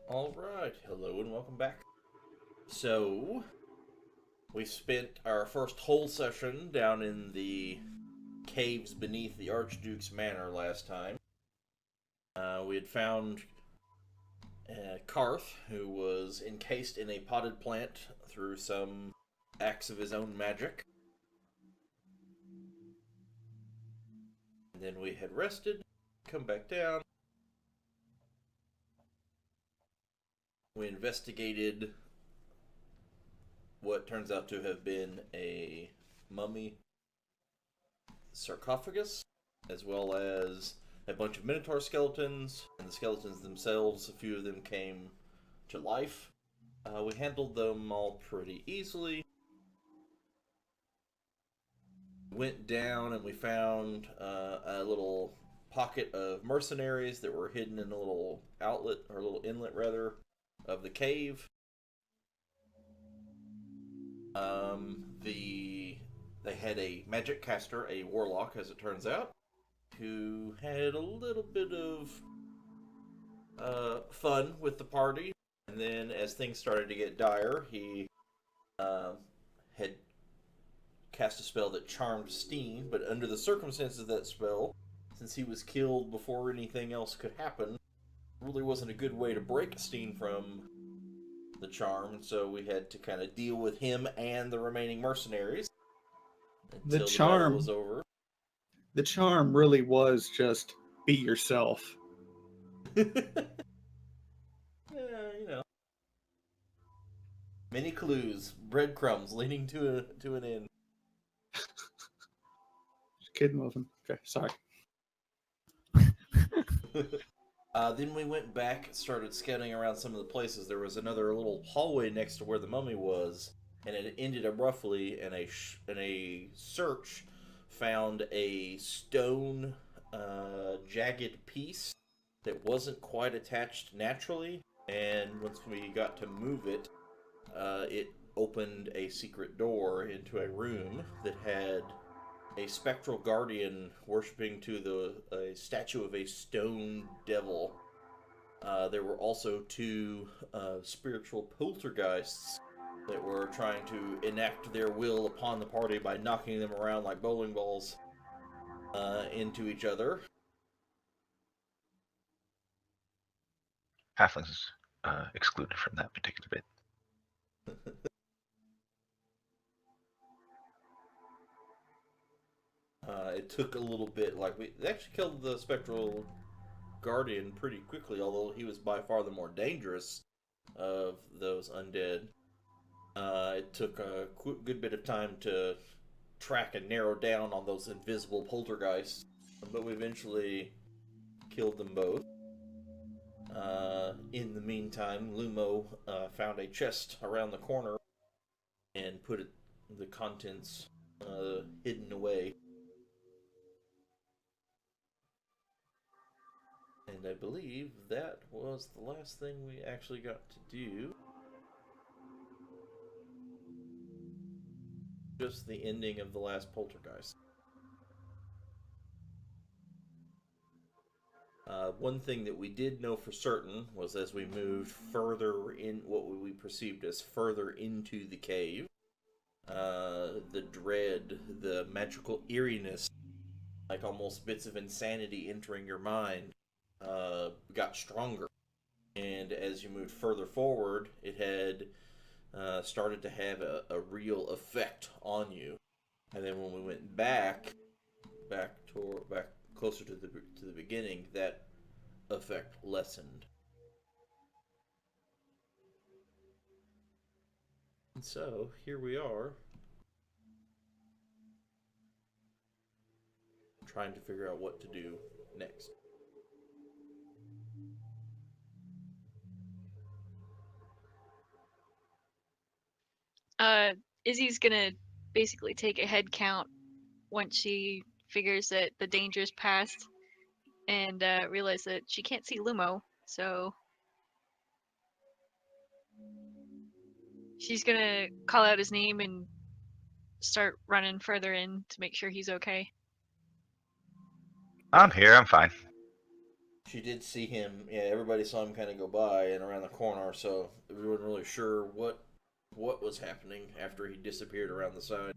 Alright, hello and welcome back. So, we spent our first whole session down in the caves beneath the Archduke's manor last time. We had found Karth, who was encased in a potted plant through some acts of his own magic. And then we had rested, come back down. We investigated what turns out to have been a mummy sarcophagus, as well as a bunch of minotaur skeletons, and the skeletons themselves, a few of them came to life. We handled them all pretty easily. Went down and we found a little pocket of mercenaries that were hidden in a little outlet, or a little inlet rather, of the cave. They had a magic caster, a warlock as it turns out, who had a little bit of fun with the party. And then as things started to get dire, he had cast a spell that charmed Steen, but under the circumstances of that spell, since he was killed before anything else could happen, really wasn't a good way to break Steen from the charm, so we had to kind of deal with him and the remaining mercenaries until the battle was over. The charm really was just be yourself. Yeah, you know. Many clues, breadcrumbs leading to an end. Kid moving. Okay, sorry. Then we went back, started scouting around some of the places. There was another little hallway next to where the mummy was, and it ended abruptly in a search found a stone jagged piece that wasn't quite attached naturally, and once we got to move it, it opened a secret door into a room that had a spectral guardian worshipping to a statue of a stone devil. There were also two spiritual poltergeists that were trying to enact their will upon the party by knocking them around like bowling balls into each other. Halflings excluded from that particular bit. It took a little bit. They actually killed the spectral guardian pretty quickly, although he was by far the more dangerous of those undead. It took a good bit of time to track and narrow down on those invisible poltergeists, but we eventually killed them both. In the meantime, Lumo found a chest around the corner and put the contents hidden away. And I believe that was the last thing we actually got to do. Just the ending of the last poltergeist. One thing that we did know for certain was as we moved further in, what we perceived as further into the cave, the dread, the magical eeriness, like almost bits of insanity entering your mind, got stronger. And as you moved further forward, it had started to have a real effect on you. And then when we went back closer to the beginning, that effect lessened. And so here we are, trying to figure out what to do next. Izzy's gonna basically take a head count once she figures that the danger's past, and realize that she can't see Lumo, so she's gonna call out his name and start running further in to make sure he's okay. I'm here. I'm fine. She did see him. Yeah, everybody saw him kind of go by and around the corner, so we weren't really sure what was happening after he disappeared around the side.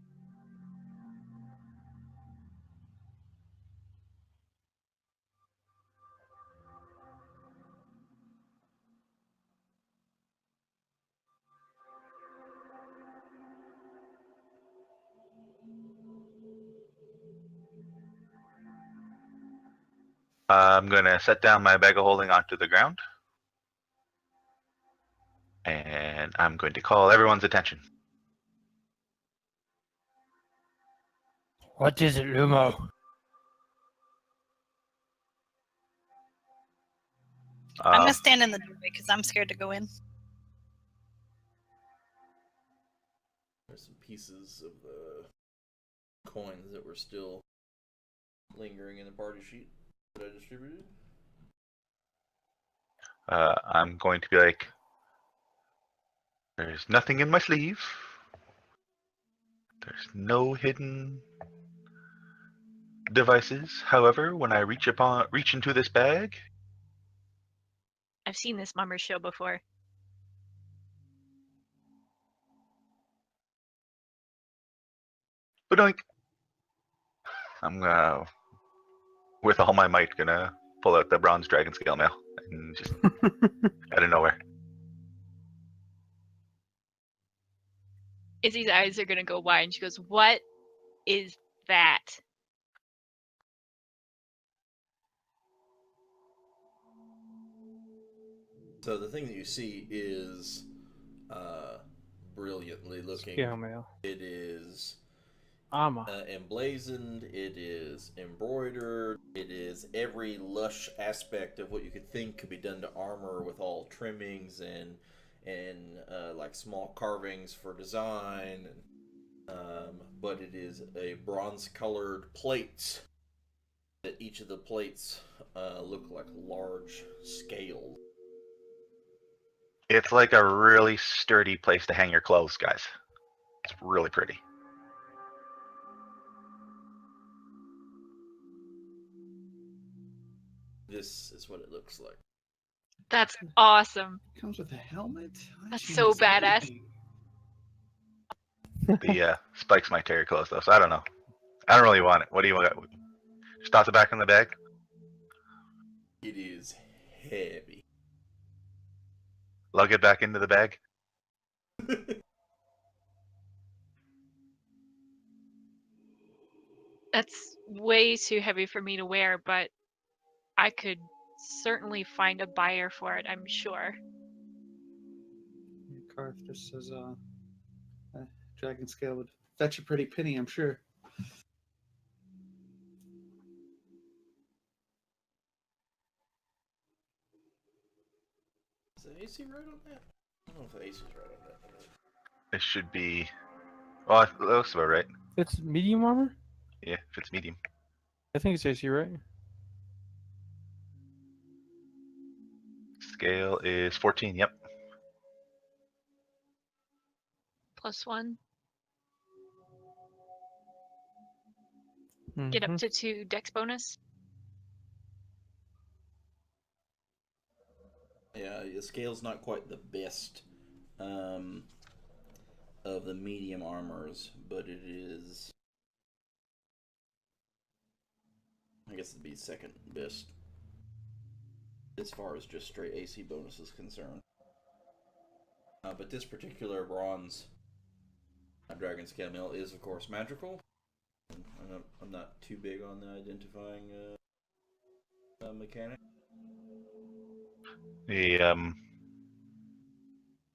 I'm gonna set down my bag of holding onto the ground, and I'm going to call everyone's attention. What is it, Lumo? I'm gonna stand in the doorway because I'm scared to go in. There's some pieces of the coins that were still lingering in the party sheet that I distributed. I'm going to be like, there's nothing in my sleeve. There's no hidden devices. However, when I reach into this bag, I've seen this Mummer show before. badoink, I'm with all my might, gonna pull out the bronze dragon scale mail and just out of nowhere. Izzy's eyes are gonna go wide, and she goes, "What is that?" So the thing that you see is brilliantly looking. Scale mail. It is Ama. emblazoned, it is embroidered, it is every lush aspect of what you could think could be done to armor, with all trimmings and like small carvings for design. But it is a bronze colored plate that each of the plates look like large scales. It's like a really sturdy place to hang your clothes, guys. It's really pretty. This is what it looks like. That's awesome. Comes with a helmet. That's so badass. The spikes might tear your clothes though, so I don't know. I don't really want it. What do you want? Just toss it back in the bag. It is heavy. Lug it back into the bag. That's way too heavy for me to wear, but I could certainly find a buyer for it, I'm sure. Carth just says, dragon scale would fetch a pretty penny, I'm sure. Is the AC right on that? I don't know if the AC is right on that. It should be. Well, that looks about right. It's medium armor? Yeah, if it's medium. I think it's AC, right? Scale is 14. Yep. +1. Get up to 2 dex bonus. Yeah, the scale's not quite the best of the medium armors, but it is. I guess it'd be second best as far as just straight AC bonus is concerned. But this particular bronze dragon scale mail is, of course, magical. I'm not too big on the identifying mechanic. I'm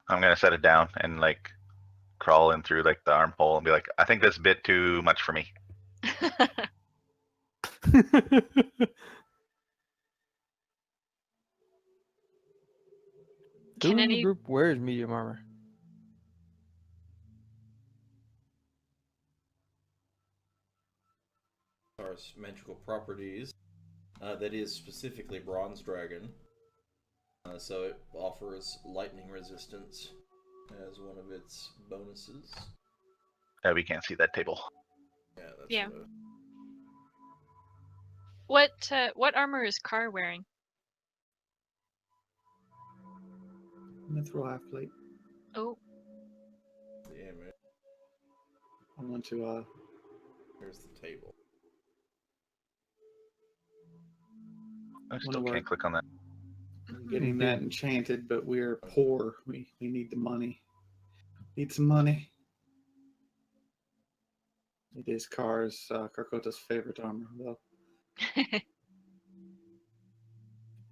gonna set it down and like crawl in through like the armhole and be like, I think that's a bit too much for me. Who in the any group wears medium armor? As far as magical properties, that is specifically bronze dragon. So it offers lightning resistance as one of its bonuses. Yeah, we can't see that table. Yeah, that's Yeah. what What armor is Carr wearing? Mithril half plate. Oh, yeah, man. I want to Here's the table. I Wanna still work. can't click on that. getting that enchanted, but we're poor. We need the money. Need some money. It is Karkota's favorite armor, though.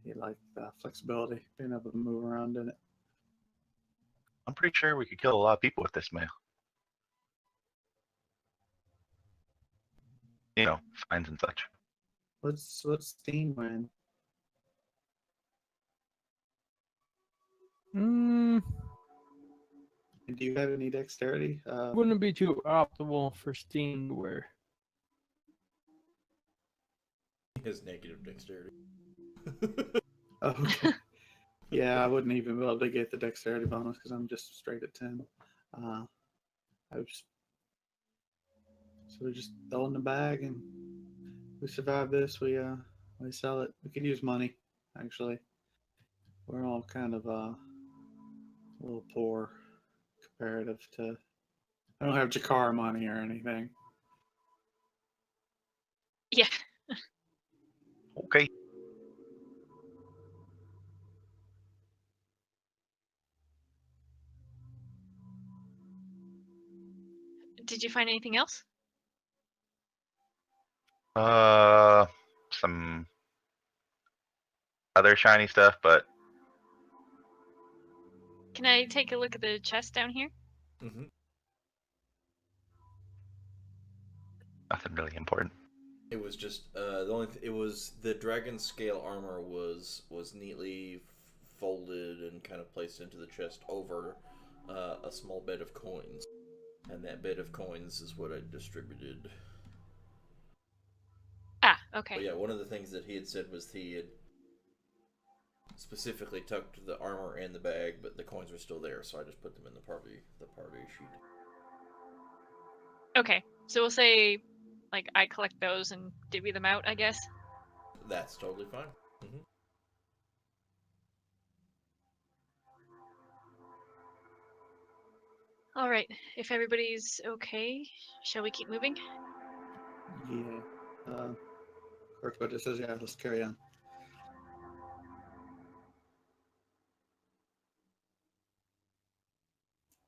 He liked the flexibility, being able to move around in it. I'm pretty sure we could kill a lot of people with this mail. You know, fines and such. What's Steam wearing? Do you have any dexterity? Wouldn't be too optimal for Steam to wear. His negative dexterity. Okay. Yeah, I wouldn't even be able to get the dexterity bonus because I'm just straight at 10. I was so we just throw in the bag and we survive this. We sell it. We could use money, actually. We're all kind of a little poor comparative to. I don't have Jakar money or anything. yeah. Okay. Did you find anything else? Some other shiny stuff, but Can I take a look at the chest down here? Mm-hmm. nothing really important. It was just it was the dragon scale armor was neatly folded and kind of placed into the chest over a small bed of coins, and that bed of coins is what I distributed. Ah, okay. But yeah, one of the things that he had said was he had specifically tucked the armor in the bag, but the coins were still there, so I just put them in the party sheet. Okay, so we'll say, like, I collect those and divvy them out, I guess. That's totally fine. Mm-hmm. All right, if everybody's okay, shall we keep moving? Yeah. Karkota says, yeah, let's carry on.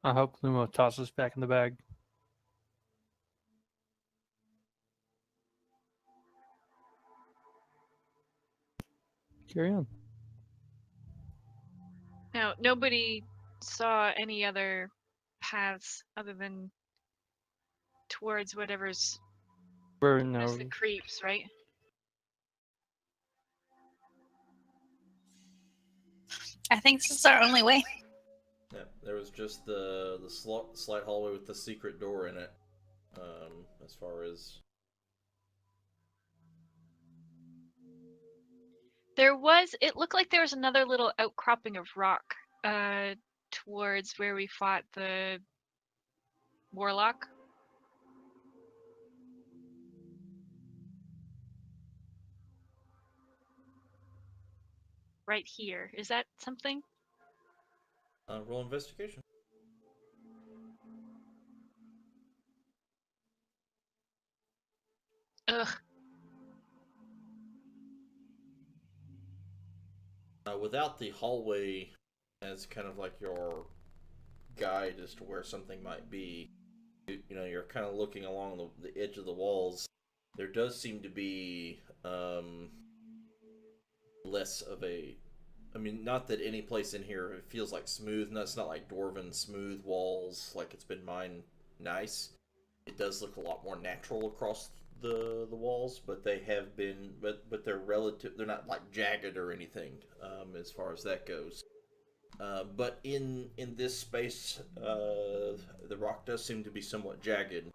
I hope Lumo tosses us back in the bag. Carry on. Now, nobody saw any other paths other than towards whatever's We're as no. the creeps, right? I think this is our only way. Yeah, there was just the slight hallway with the secret door in it. As far as It looked like there was another little outcropping of rock towards where we fought the warlock. Right here. Is that something? roll investigation. Ugh. Without the hallway as kind of like your guide as to where something might be, you know, you're kind of looking along the edge of the walls. There does seem to be less of a. I mean, not that any place in here feels like smooth. No, it's not like dwarven smooth walls like it's been mined nice. It does look a lot more natural across the walls, but they have been, but they're relative. They're not like jagged or anything as far as that goes. But in this space, the rock does seem to be somewhat jagged,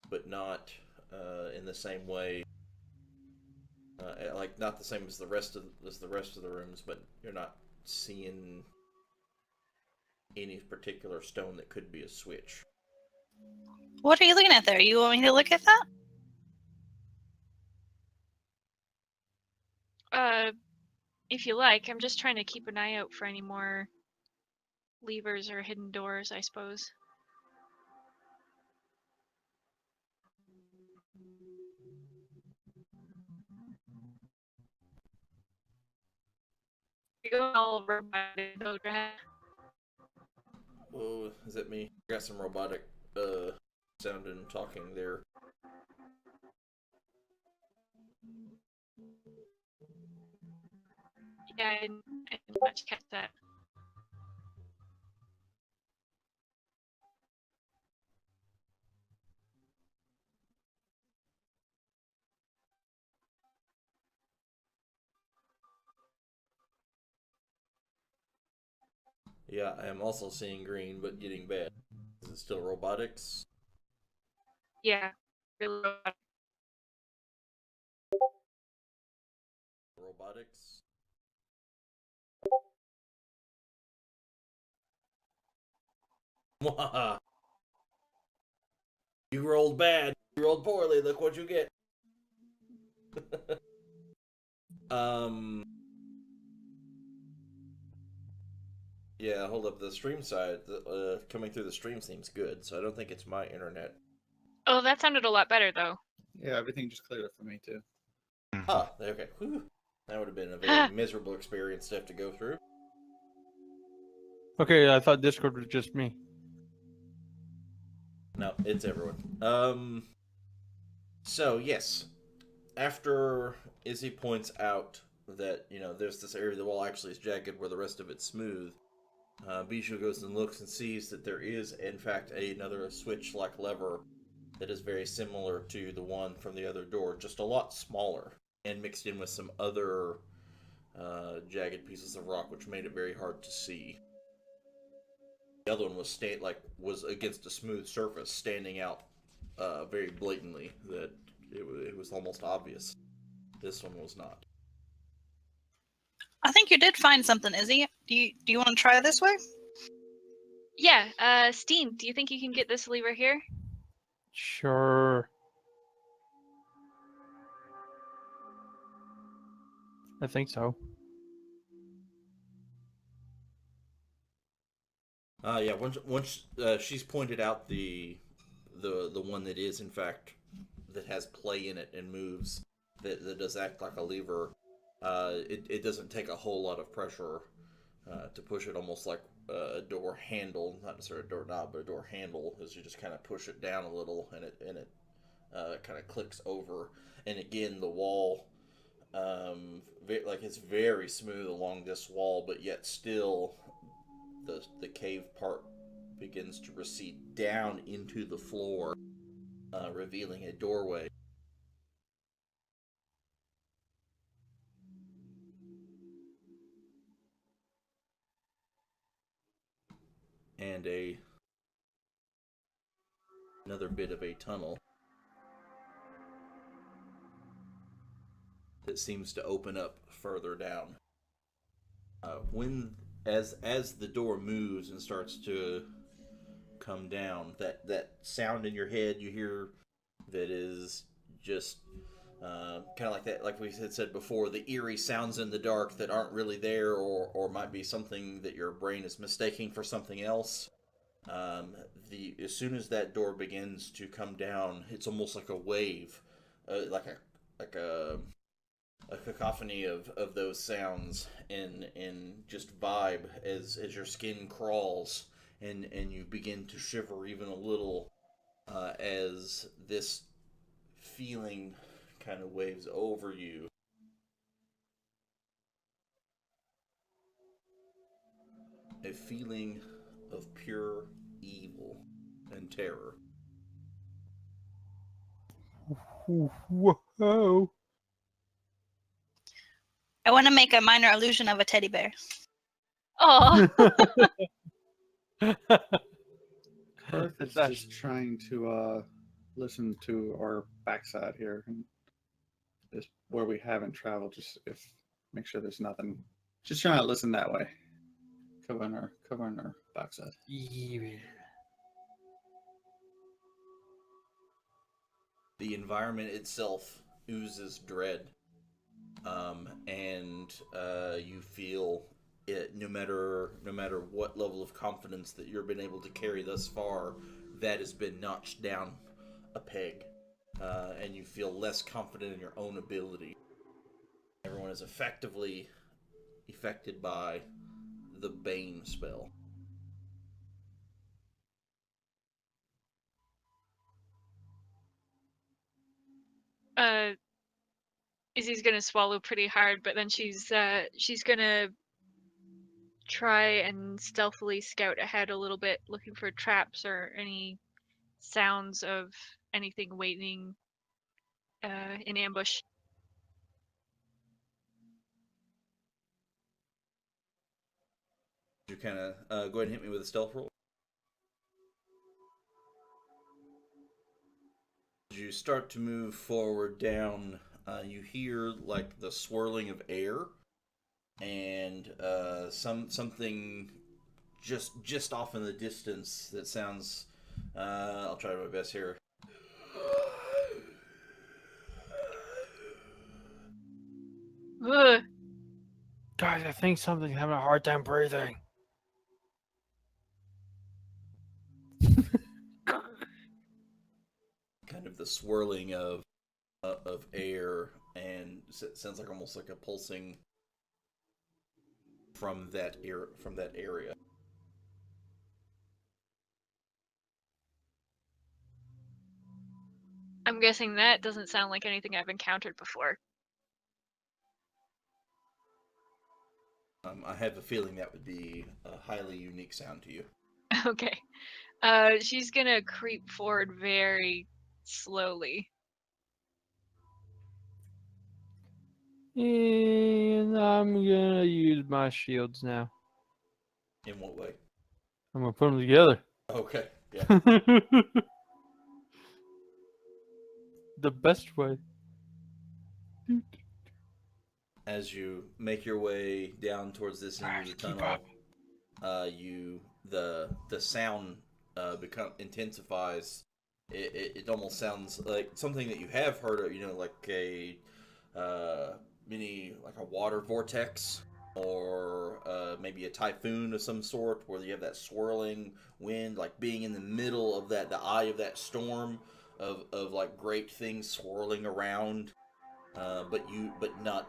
but not in the same way Like not the same as the rest of the rooms, but you're not seeing any particular stone that could be a switch. What are you looking at there? You want me to look at that? If you like, I'm just trying to keep an eye out for any more levers or hidden doors, I suppose. You're going all robotic mode, right? Oh, is that me? Got some robotic sound and talking there. Yeah, I didn't much catch that. Yeah, I am also seeing green, but getting bad. Is it still robotics? Yeah, really robotic. Robotics? Mwahaha. You rolled bad. You rolled poorly. Look what you get. Yeah, hold up. The stream side, coming through the stream seems good, so I don't think it's my internet. Oh, that sounded a lot better though. Yeah, everything just cleared up for me too. Ah, okay. Whew. That would have been a very miserable experience to have to go through. Okay, I thought Discord was just me. No, it's everyone. So yes, after Izzy points out that there's this area of the wall actually is jagged where the rest of it's smooth, Bijou goes and looks and sees that there is in fact another switch-like lever that is very similar to the one from the other door, just a lot smaller and mixed in with some other jagged pieces of rock, which made it very hard to see. The other one was against a smooth surface, standing out very blatantly. That it was almost obvious. This one was not. I think you did find something, Izzy. Do you want to try this way? Yeah, Steen, do you think you can get this lever here? Sure. I think so. Yeah. Once she's pointed out the one that is in fact that has play in it and moves that does act like a lever. It doesn't take a whole lot of pressure to push it, almost like a door handle, not necessarily a door knob, but a door handle, as you just kind of push it down a little, and it kind of clicks over. And again, the wall, like it's very smooth along this wall, but yet still the cave part begins to recede down into the floor, revealing a doorway. And another bit of a tunnel that seems to open up further down. When as the door moves and starts to come down, that sound in your head you hear that is just kind of like that, like we had said before, the eerie sounds in the dark that aren't really there, or might be something that your brain is mistaking for something else. As soon as that door begins to come down, it's almost like a wave, like a cacophony of those sounds, and just vibe as your skin crawls, and you begin to shiver even a little as this feeling kind of waves over you. A feeling of pure evil and terror. Whoa. I want to make a minor illusion of a teddy bear. Oh, Earth is just trying to listen to our backside here. And is where we haven't traveled. Just if make sure there's nothing. Just trying to listen that way. Covering our backside. The environment itself oozes dread, and you feel it. No matter what level of confidence that you've been able to carry thus far, that has been notched down a peg, and you feel less confident in your own ability. Everyone is effectively affected by the Bane spell. Izzy's gonna swallow pretty hard, but then she's gonna try and stealthily scout ahead a little bit, looking for traps or any sounds of anything waiting in ambush. You kind of go ahead and hit me with a stealth roll. As you start to move forward down, you hear like the swirling of air, and something just off in the distance that sounds. I'll try my best here. Ugh. Guys, I think something's having a hard time breathing. Kind of the swirling of air, and it sounds like almost like a pulsing from that area. I'm guessing that doesn't sound like anything I've encountered before. I have a feeling that would be a highly unique sound to you. Okay. She's gonna creep forward very slowly. And I'm gonna use my shields now. In what way? I'm gonna put them together. Okay, yeah. The best way. As you make your way down towards this end of the Keep tunnel, up. the sound intensifies. It almost sounds like something that you have heard of, like a like a water vortex, or maybe a typhoon of some sort, where you have that swirling wind, like being in the middle of the eye of that storm of like great things swirling around, but not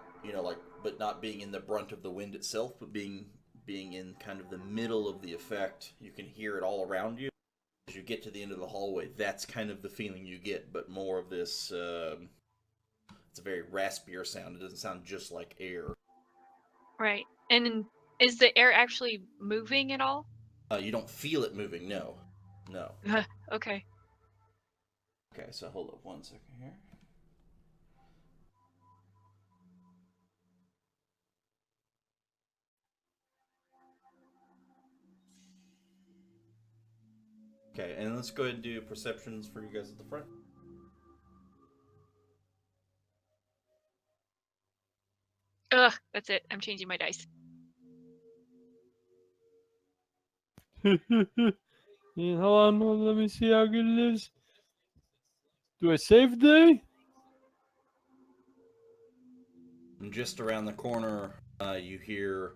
but not being in the brunt of the wind itself, but being in kind of the middle of the effect. You can hear it all around you. As you get to the end of the hallway, that's kind of the feeling you get, but more of this. It's a very raspier sound. It doesn't sound just like air. Right. And is the air actually moving at all? You don't feel it moving. No. Okay. Okay, so hold up 1 second here. Okay, and let's go ahead and do perceptions for you guys at the front. Ugh, that's it. I'm changing my dice. Yeah, hold on, let me see how good it is. Do I save day? And just around the corner, you hear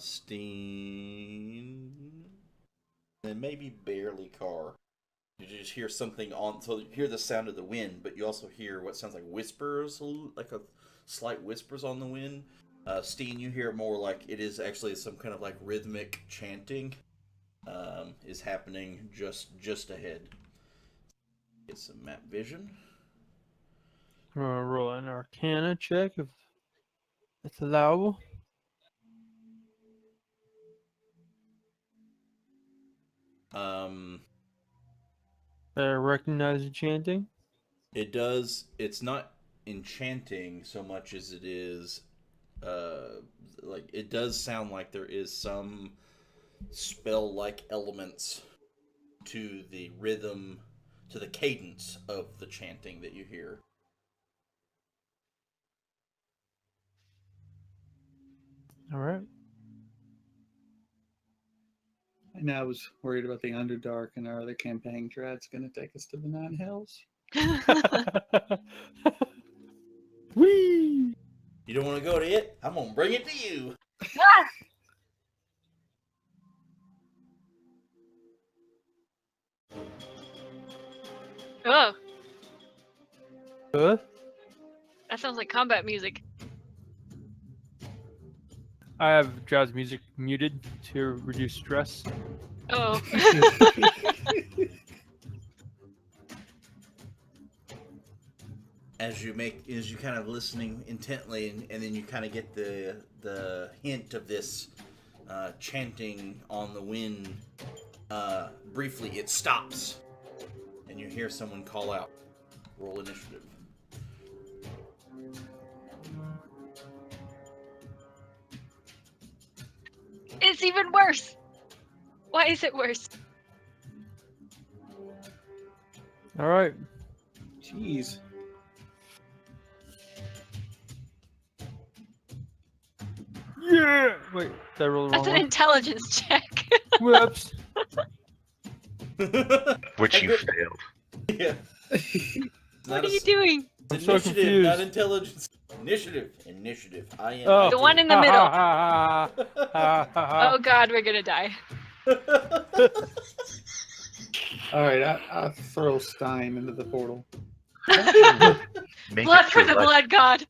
Steen, and maybe barely Car. You just hear something on, so you hear the sound of the wind, but you also hear what sounds like whispers, like a slight whispers on the wind. Steen, you hear more like it is actually some kind of like rhythmic chanting is happening just ahead. Get some map vision. I'm gonna roll an Arcana check if it's allowable. Better recognize the chanting. It does. It's not enchanting so much as it is, like it does sound like there is some spell-like elements to the rhythm, to the cadence of the chanting that you hear. All right. And I was worried about the Underdark and our other campaign. Drad's going to take us to the Nine Hells. Whee! You don't want to go to it? I'm gonna bring it to you. Oh, Huh? that sounds like combat music. I have jazz music muted to reduce stress. Oh. As you kind of listening intently, and then you kind of get the hint of this chanting on the wind. Briefly, it stops, and you hear someone call out. Roll initiative. It's even worse. Why is it worse? All right. Jeez. Yeah. Wait, did I roll the That's wrong an one? intelligence check. Whoops. Which you Good- failed. Yeah. What are you doing? I'm so Initiative, confused. not intelligence. Initiative. Oh. The one in the middle. Oh. Oh god, we're gonna die. All right, I throw Stein into the portal. Make Blood it for true the life. blood god.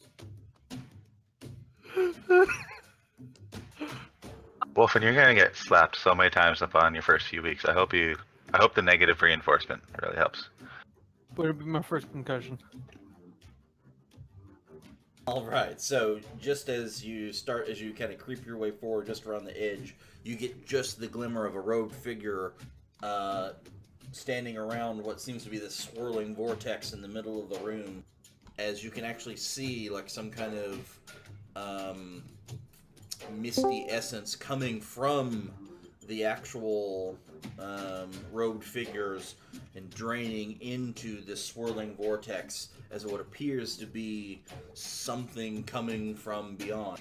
Wolfen, you're gonna get slapped so many times upon your first few weeks. I hope the negative reinforcement really helps. Would be my first concussion. All right. So just as you kind of creep your way forward, just around the edge, you get just the glimmer of a robed figure standing around what seems to be this swirling vortex in the middle of the room. As you can actually see, like some kind of misty essence coming from the actual robed figures and draining into this swirling vortex as what appears to be something coming from beyond.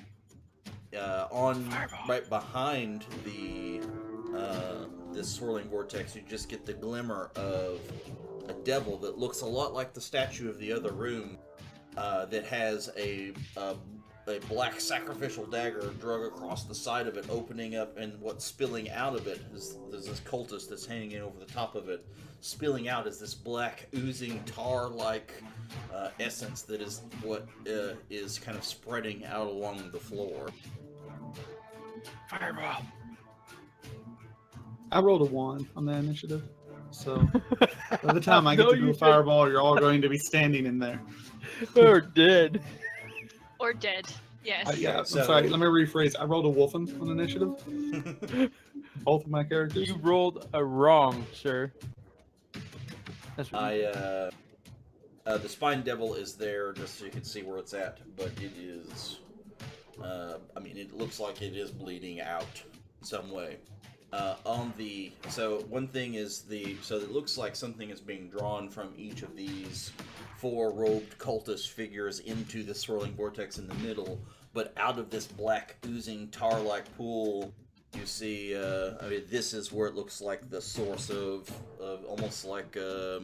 Right behind the this swirling vortex, you just get the glimmer of a devil that looks a lot like the statue of the other room, that has a black sacrificial dagger drug across the side of it, opening up, and what's spilling out of it is there's this cultist that's hanging over the top of it. Spilling out is this black, oozing, tar-like essence that is what is kind of spreading out along the floor. Fireball. I rolled a 1 on the initiative, so by the time I get No, to do you a fireball, you're all going to be standing in there. Or dead. Or dead. Yes. Yeah, So- I'm sorry. Let me rephrase. I rolled a Wolfen on initiative. Both of my characters. You rolled a wrong, sir. That's what The spine devil is there just so you can see where it's at, but it is, it looks like it is bleeding out some way. So one thing is so it looks like something is being drawn from each of these 4 robed cultist figures into the swirling vortex in the middle, but out of this black oozing tar-like pool, you see, this is where it looks like the source of almost like a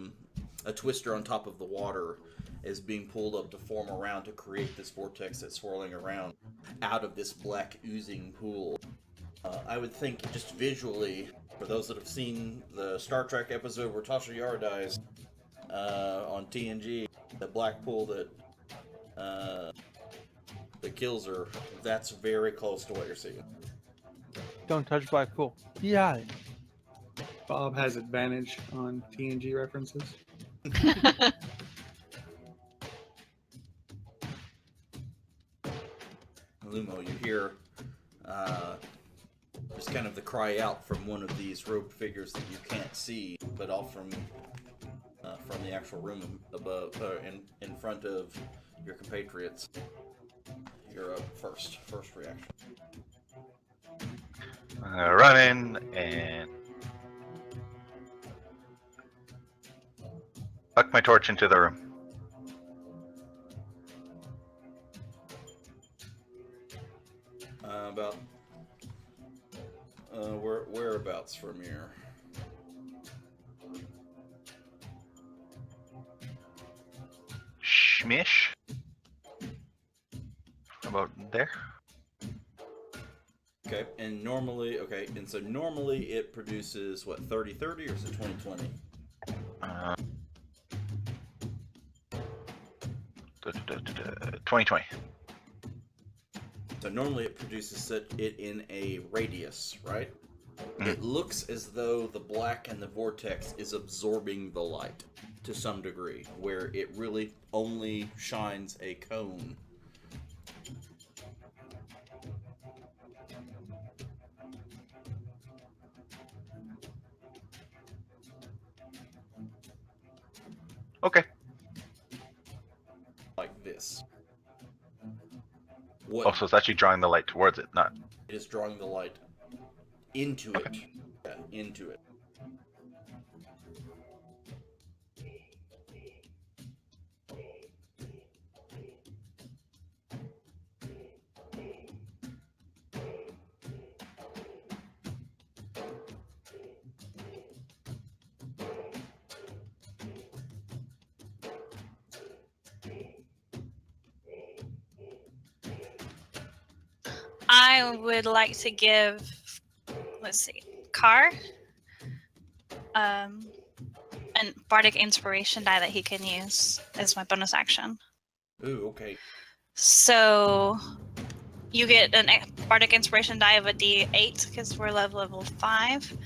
twister on top of the water is being pulled up to form around to create this vortex that's swirling around out of this black oozing pool. I would think just visually, for those that have seen the Star Trek episode where Tasha Yar dies on TNG, the black pool that kills her, that's very close to what you're seeing. Don't touch black pool. Yeah. Bob has advantage on TNG references. Lumo, you hear just kind of the cry out from one of these robed figures that you can't see, but all from the actual room above, in front of your compatriots. You're up first. First reaction. Run in and huck my torch into the room. about whereabouts from here? Shmish. About there. Okay, and normally, so normally it produces what, 30/30 or is it 20/20? 2020. So normally it produces it in a radius, right? Mhm. It looks as though the black and the vortex is absorbing the light to some degree, where it really only shines a cone. Okay. Like this. What Also, it's actually drawing the light towards it, not. it is drawing the light into it. Okay. Yeah, into it. I would like to give, let's see, Car, an bardic inspiration die that he can use as my bonus action. Ooh, okay. So you get an bardic inspiration die of a D8 because we're level 5,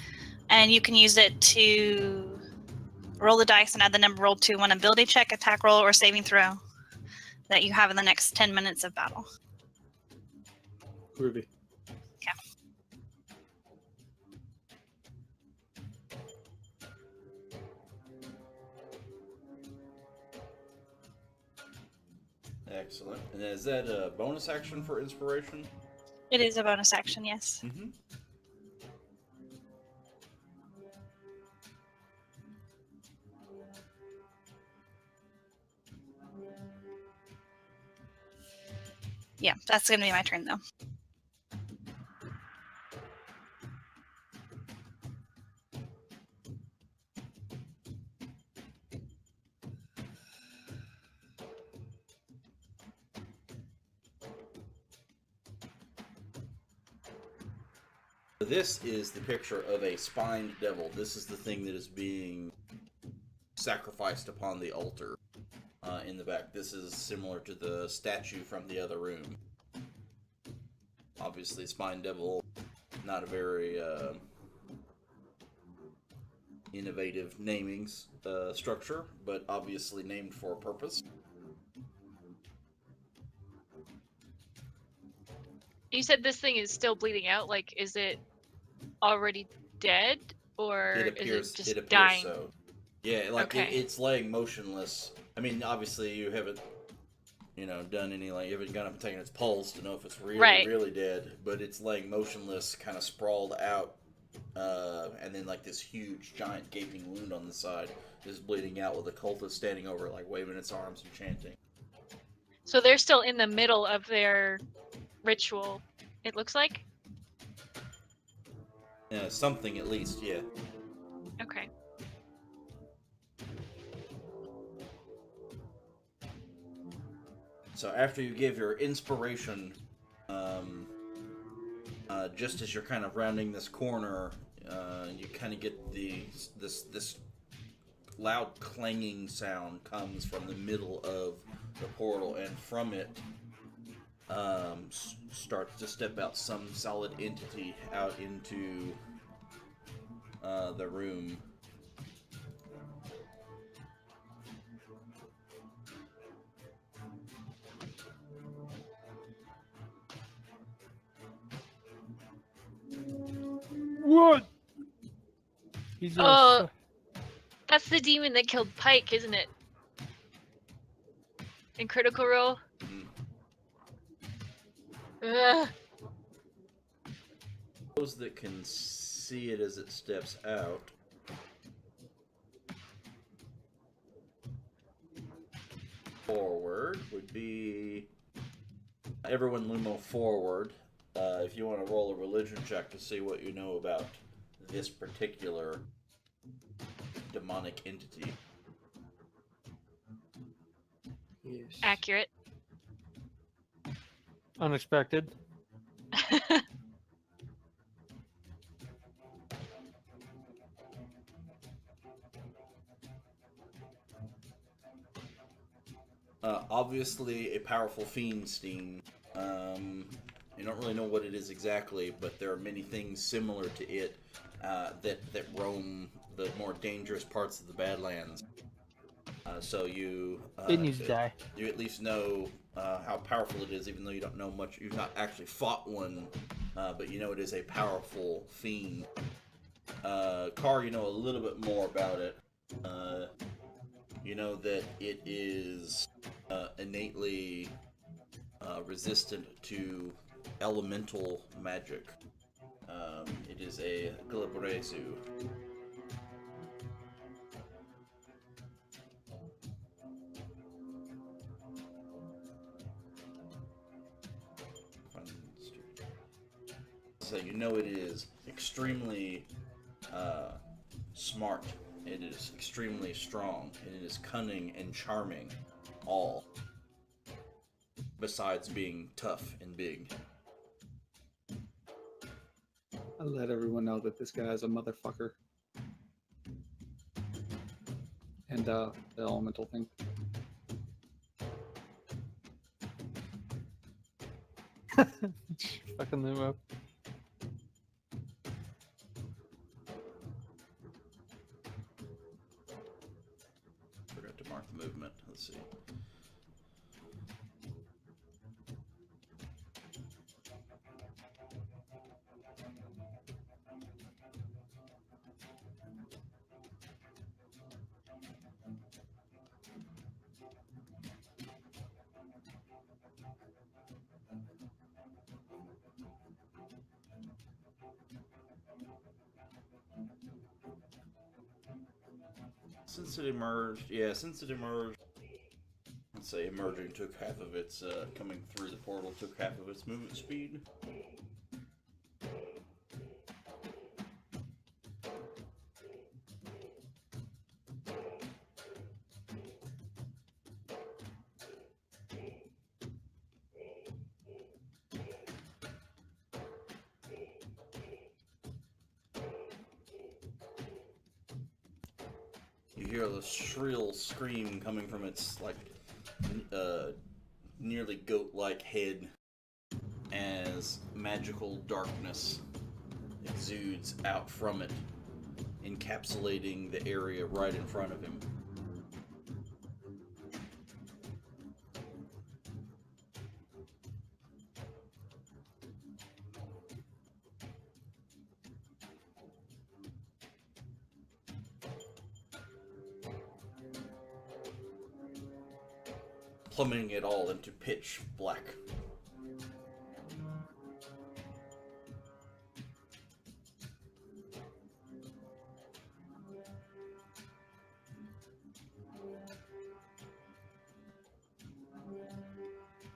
and you can use it to roll the dice and add the number rolled to one ability check, attack roll, or saving throw that you have in the next 10 minutes of battle. Ruby. Excellent. And is that a bonus action for inspiration? It is a bonus action, yes. Mm-hmm. Yeah, that's going to be my turn, though. This is the picture of a spined devil. This is the thing that is being sacrificed upon the altar in the back. This is similar to the statue from the other room. Obviously, spined devil, not a very innovative namings structure, but obviously named for a purpose. You said this thing is still bleeding out. Like, is it already dead, or It appears, is it just dying? so. Yeah, like Okay. it's laying motionless. I mean, obviously you haven't, done any, like, you haven't gone up and taken its pulse to know if it's really, Right. really dead, but it's laying motionless, kind of sprawled out, and then like this huge, giant, gaping wound on the side is bleeding out with a cultist standing over it, like waving its arms and chanting. So they're still in the middle of their ritual, it looks like? Something at least, yeah. Okay. So after you give your inspiration, just as you're kind of rounding this corner, you kind of get this loud clanging sound comes from the middle of the portal, and from it starts to step out some solid entity out into the room. What? He's a Oh, that's the demon that killed Pike, isn't it? In Critical Role? Ugh. Those that can see it as it steps out. Forward would be everyone Lumo forward. if you want to roll a religion check to see what you know about this particular demonic entity. Yes. Accurate. Unexpected. Obviously, a powerful fiend, Steen. You don't really know what it is exactly, but there are many things similar to it that roam the more dangerous parts of the Badlands. So you It needs to die. you at least know how powerful it is, even though you don't know much. You've not actually fought one, but you know it is a powerful fiend. Carr, you know a little bit more about it. You know that it is innately resistant to elemental magic. It is a Glabrezu. So you know it is extremely smart. It is extremely strong. It is cunning and charming, all. Besides being tough and big. I let everyone know that this guy is a motherfucker. And the elemental thing. Fucking them up. Forgot to mark the movement. Let's see. Since it emerged, let's say emerging took half of its, coming through the portal took half of its movement speed. You hear the shrill scream coming from its, like, nearly goat-like head as magical darkness exudes out from it, encapsulating the area right in front of him. Plummeting it all into pitch black.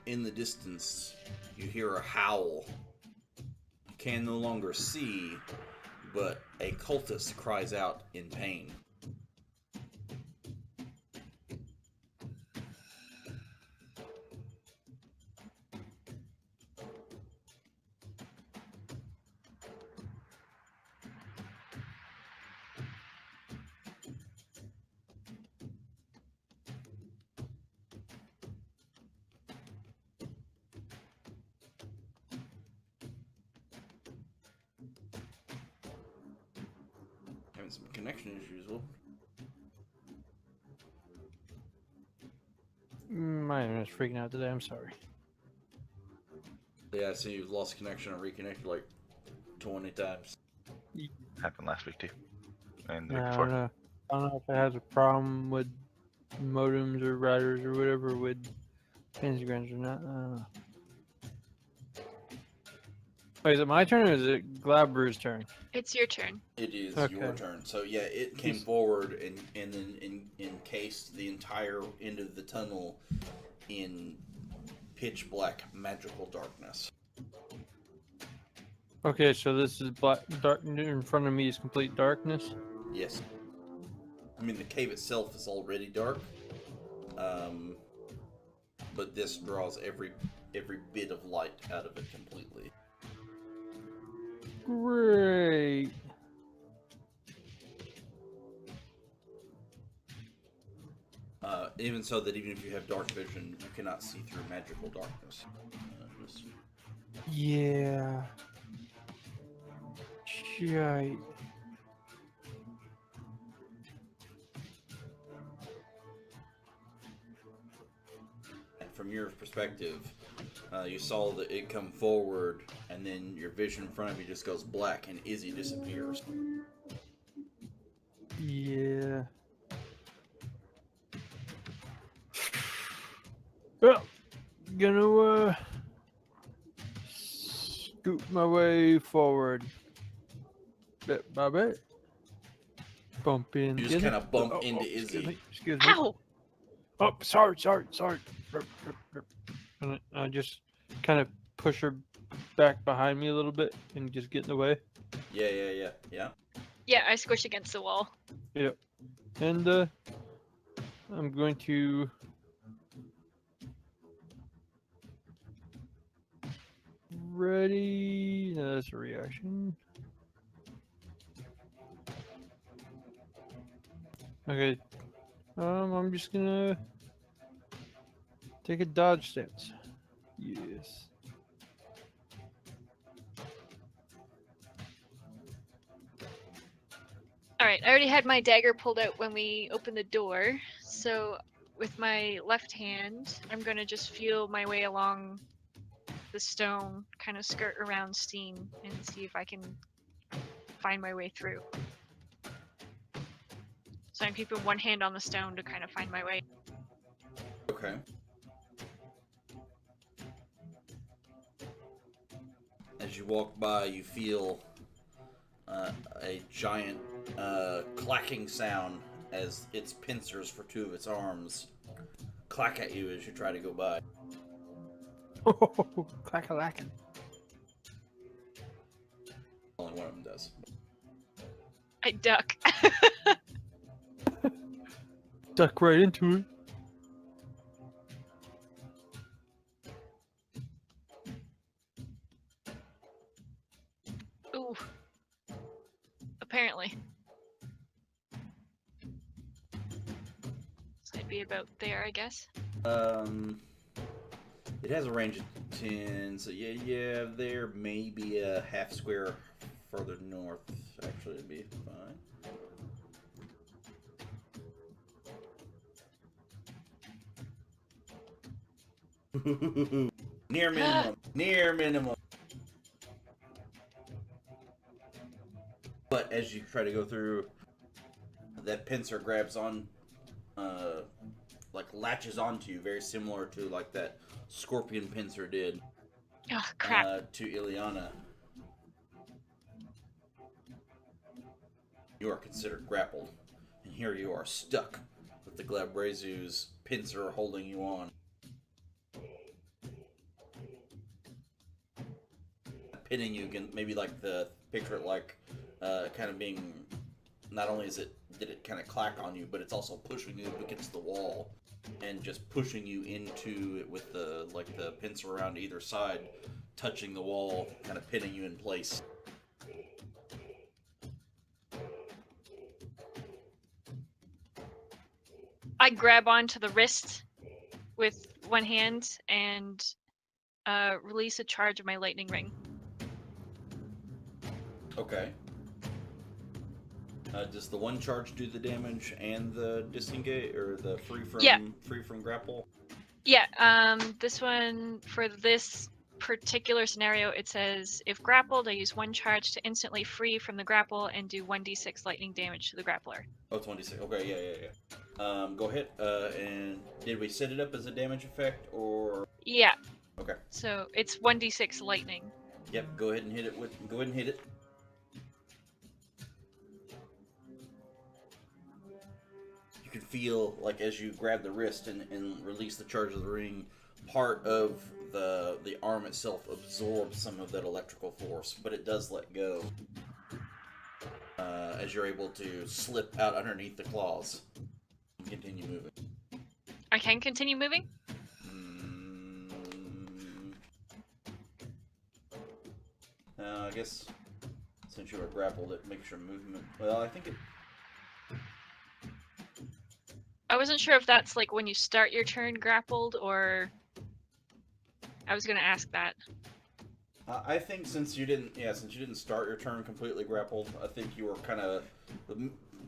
In the distance, you hear a howl. You can no longer see, but a cultist cries out in pain. Having some connection issues, Will. My internet's freaking out today. I'm sorry. Yeah, I see you've lost connection and reconnected like 20 times. Happened last week too, and the I week don't before. know. I don't know if it has a problem with modems or routers or whatever with pentagrams or not. I don't know. Wait, is it my turn or is it Glabru's turn? It's your turn. It is Okay. your turn. So yeah, it came forward and then encased the entire end of the tunnel in pitch black magical darkness. Okay, so this is black. Dark in front of me is complete darkness. Yes. I mean, the cave itself is already dark, but this draws every bit of light out of it completely. Great. Even so that even if you have dark vision, you cannot see through magical darkness. Yeah. Shite. From your perspective, you saw that it come forward, and then your vision in front of you just goes black, and Izzy disappears. Yeah. Well, gonna scoot my way forward. Bit by bit. Bump in. You just kind of bump into Izzy. Excuse me. Ow! Oh, sorry. And I just kind of push her back behind me a little bit and just get in the way. Yeah. Yeah, I squish against the wall. Yep. And I'm going to ready. No, that's a reaction. Okay. I'm just gonna take a dodge stance. Yes. Alright, I already had my dagger pulled out when we opened the door, so with my left hand, I'm gonna just feel my way along the stone, kind of skirt around Steam, and see if I can find my way through. So I'm keeping one hand on the stone to kind of find my way. Okay. As you walk by, you feel a giant clacking sound as its pincers for two of its arms clack at you as you try to go by. Oh, clack-a-lackin'. Only one of them does. I duck. Duck right into it. Ooh. Apparently. So I'd be about there, I guess. It has a range of 10, so yeah, there may be a half square further north. Actually, it'd be fine. Near minimum. Near minimum. But as you try to go through, that pincer grabs on, like latches onto you, very similar to like that scorpion pincer did Oh, crap. to Ileana. You are considered grappled, and here you are stuck with the Glabrezu's pincer holding you on. Pinning you again, maybe like the picture it like kind of being, not only did it kind of clack on you, but it's also pushing you against the wall and just pushing you into it with the pincer around either side, touching the wall, kind of pinning you in place. I grab onto the wrist with one hand and release a charge of my lightning ring. Okay. Does the one charge do the damage and the disengage, or the free from grapple? Yeah, this one, for this particular scenario, it says, if grappled, I use one charge to instantly free from the grapple and do 1d6 lightning damage to the grappler. Oh, 26. Okay, yeah. Go ahead. And did we set it up as a damage effect, or? Yeah. Okay. So it's 1d6 lightning. Yep. Go ahead and hit it Go ahead and hit it. You can feel, like, as you grab the wrist and release the charge of the ring, part of the arm itself absorbs some of that electrical force, but it does let go as you're able to slip out underneath the claws and continue moving. I can continue moving? I guess since you were grappled, it makes your movement. Well, I think it. I wasn't sure if that's like when you start your turn grappled, or I was gonna ask that. I think since you didn't start your turn completely grappled, I think you were kind of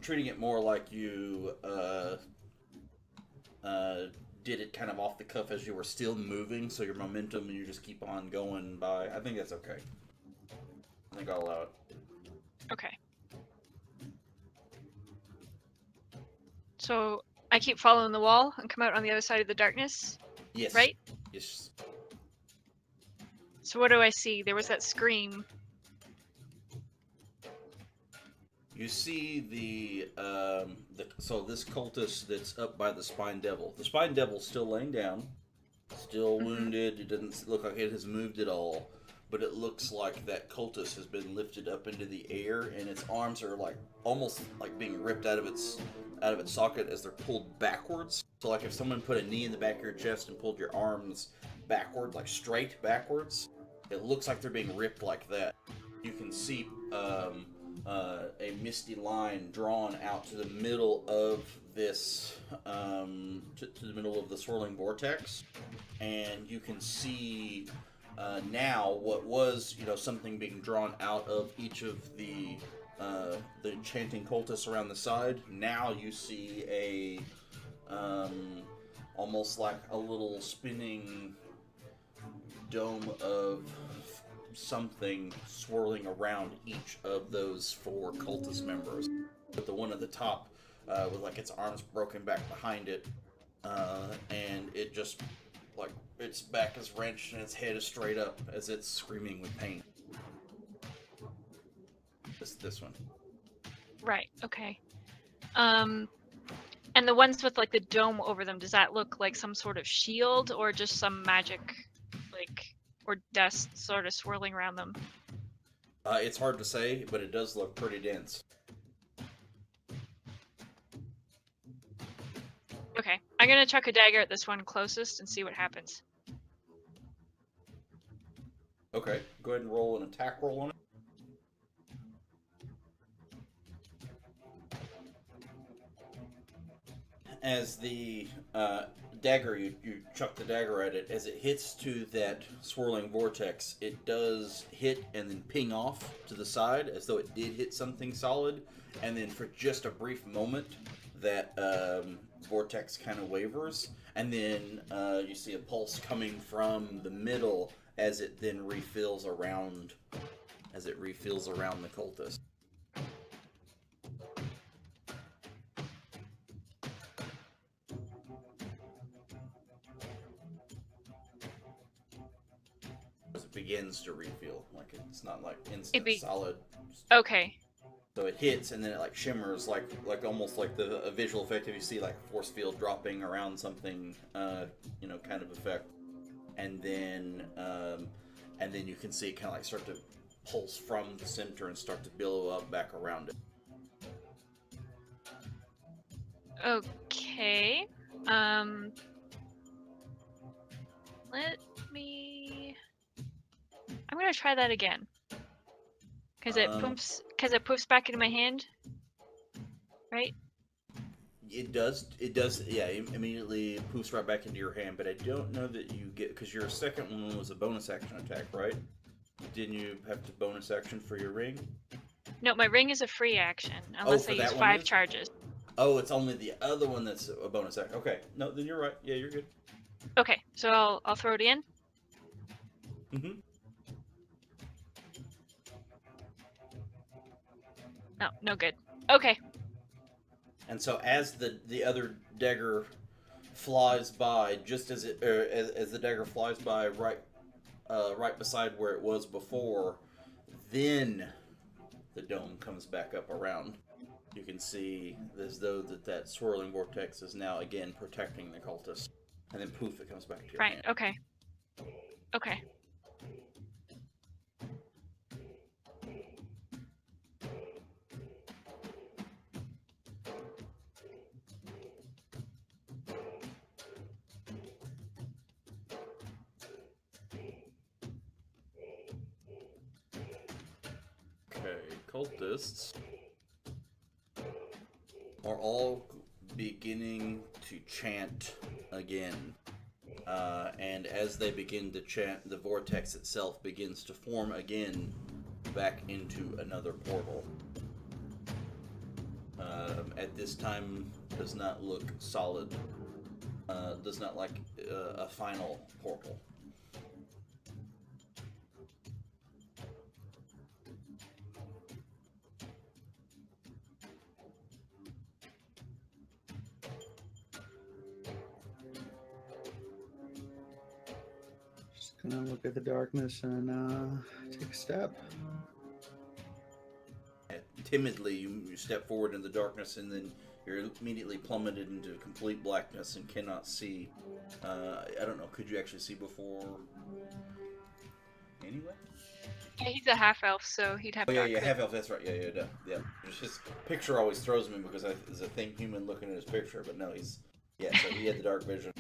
treating it more like you did it kind of off the cuff as you were still moving, so your momentum and you just keep on going by. I think that's okay. I think I'll allow it. Okay. So I keep following the wall and come out on the other side of the darkness, Yes. right? Yes. So what do I see? There was that scream. You see so this cultist that's up by the Spine Devil. The Spine Devil's still laying down, still wounded. It doesn't look like it has moved at all, but it looks like that cultist has been lifted up into the air, and its arms are like almost like being ripped out of its socket as they're pulled backwards. So like if someone put a knee in the back of your chest and pulled your arms backward, like straight backwards, it looks like they're being ripped like that. You can see a misty line drawn out to the middle of this, to the middle of the swirling vortex, and you can see now what was, something being drawn out of each of the chanting cultists around the side. Now you see a almost like a little spinning dome of something swirling around each of those 4 cultist members. But the one at the top with like its arms broken back behind it, and it just like its back is wrenched and its head is straight up as it's screaming with pain. This one. Right, okay. And the ones with like the dome over them, does that look like some sort of shield or just some magic, like, or dust sort of swirling around them? It's hard to say, but it does look pretty dense. Okay, I'm gonna chuck a dagger at this one closest and see what happens. Okay, go ahead and roll an attack roll on it. As the dagger, you chuck the dagger at it, as it hits to that swirling vortex, it does hit and then ping off to the side as though it did hit something solid, and then for just a brief moment, that vortex kind of wavers, and then you see a pulse coming from the middle as it then refills around the cultist. It begins to refill, like it's not like instant solid. Okay. So it hits and then it like shimmers, like almost like a visual effect if you see like a force field dropping around something, kind of effect. And then you can see it kind of like start to pulse from the center and start to billow up back around it. Okay. Let me. I'm gonna try that again. Cause it poofs back into my hand. Right? It does, yeah, it immediately poofs right back into your hand, but I don't know that you get, because your second one was a bonus action attack, right? Didn't you have to bonus action for your ring? No, my ring is a free action, unless I use 5 charges. Oh, it's only the other one that's a bonus action. Okay, no, then you're right. Yeah, you're good. Okay, so I'll throw it in. Mm-hmm. No, no good. Okay. And so as the other dagger flies by, just as the dagger flies by right beside where it was before, then the dome comes back up around. You can see as though that swirling vortex is now again protecting the cultist. and then poof, it comes back to your Right. hand. Okay. Okay. Okay, cultists are all beginning to chant again. And as they begin to chant, the vortex itself begins to form again back into another portal. At this time, does not look solid. Does not like a final portal. Just gonna look at the darkness and take a step. Timidly, you step forward in the darkness, and then you're immediately plummeted into complete blackness and cannot see. I don't know. Could you actually see before? Anyway. Yeah, he's a half elf, so he'd have Oh yeah, dark yeah, vision. half elf. That's right. Yeah. It's just picture always throws me because there's a thing human looking at his picture, but no, so he had the dark vision.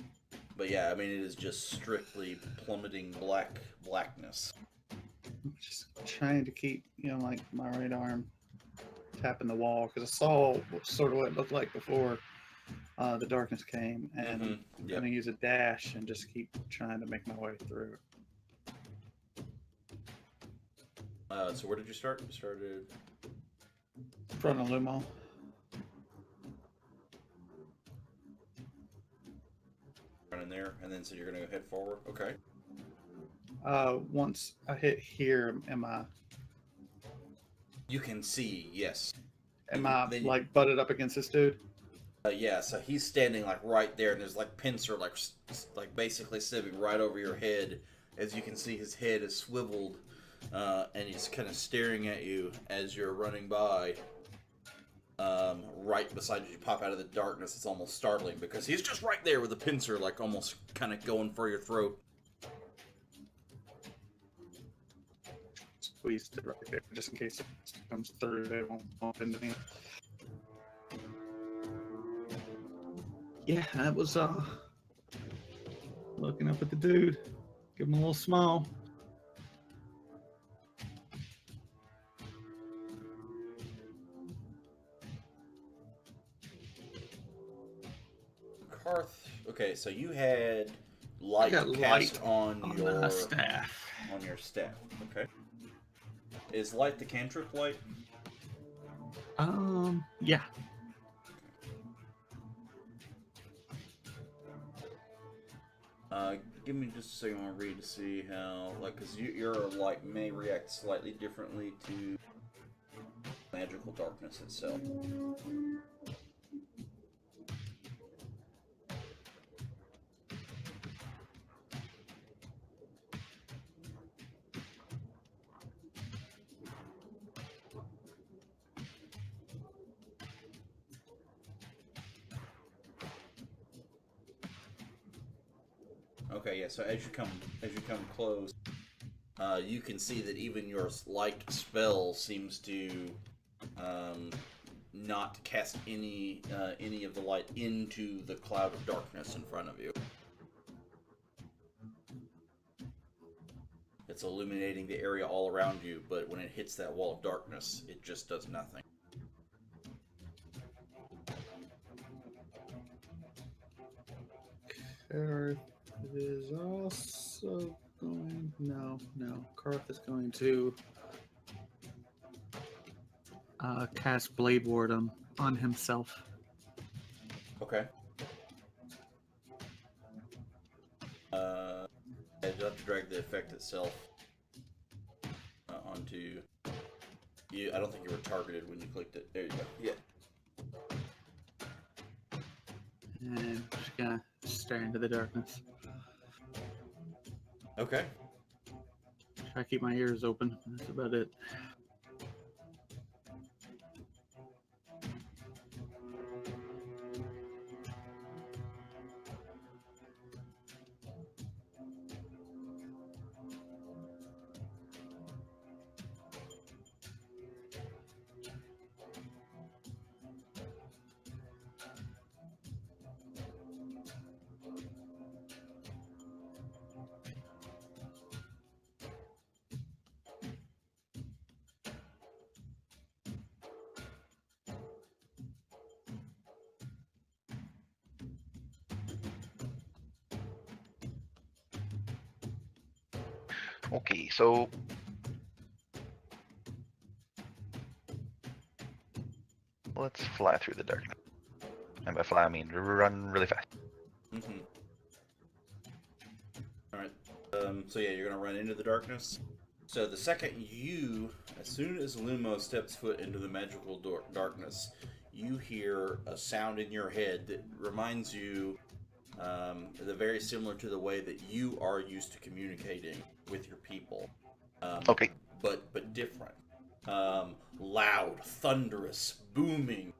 But yeah, I mean, it is just strictly plummeting blackness. I'm just trying to keep, like my right arm tapping the wall because I saw sort of what it looked like before the darkness came, and I'm Yep. gonna use a dash and just keep trying to make my way through. So where did you start? You started Front of Lumo. running there, and then so you're gonna head forward. Okay. Once I hit here, am I You can see, yes. Then- like butted up against this dude? Yeah, so he's standing like right there, and there's like pincer like basically sitting right over your head. As you can see, his head is swiveled, and he's kind of staring at you as you're running by. Right beside you, you pop out of the darkness. It's almost startling because he's just right there with a pincer, like almost kind of going for your throat. Squeezed it right there, just in case it comes through. They won't bump into me. Yeah, that was looking up at the dude. Give him a little smile. Karth. Okay, so you had light got cast light on your staff. on your staff. Okay. Is light the cantrip light? Yeah. Give me just a second. I want to read to see how, like, because your light may react slightly differently to magical darkness itself. Okay, yeah. So as you come close, you can see that even your light spell seems to not cast any of the light into the cloud of darkness in front of you. It's illuminating the area all around you, but when it hits that wall of darkness, it just does nothing. Karth is also going. No. Karth is going to cast Blade Ward on himself. Okay. I just have to drag the effect itself onto you. I don't think you were targeted when you clicked it. There you go. Yeah. And just gonna stare into the darkness. Okay. Try to keep my ears open. That's about it. Okay, so let's fly through the darkness. And by fly, I mean run really fast. Mm-hmm. All right. So yeah, you're gonna run into the darkness. So the second as soon as Lumo steps foot into the magical darkness, you hear a sound in your head that reminds you, very similar to the way that you are used to communicating with your people. Okay. But different. Loud, thunderous, booming.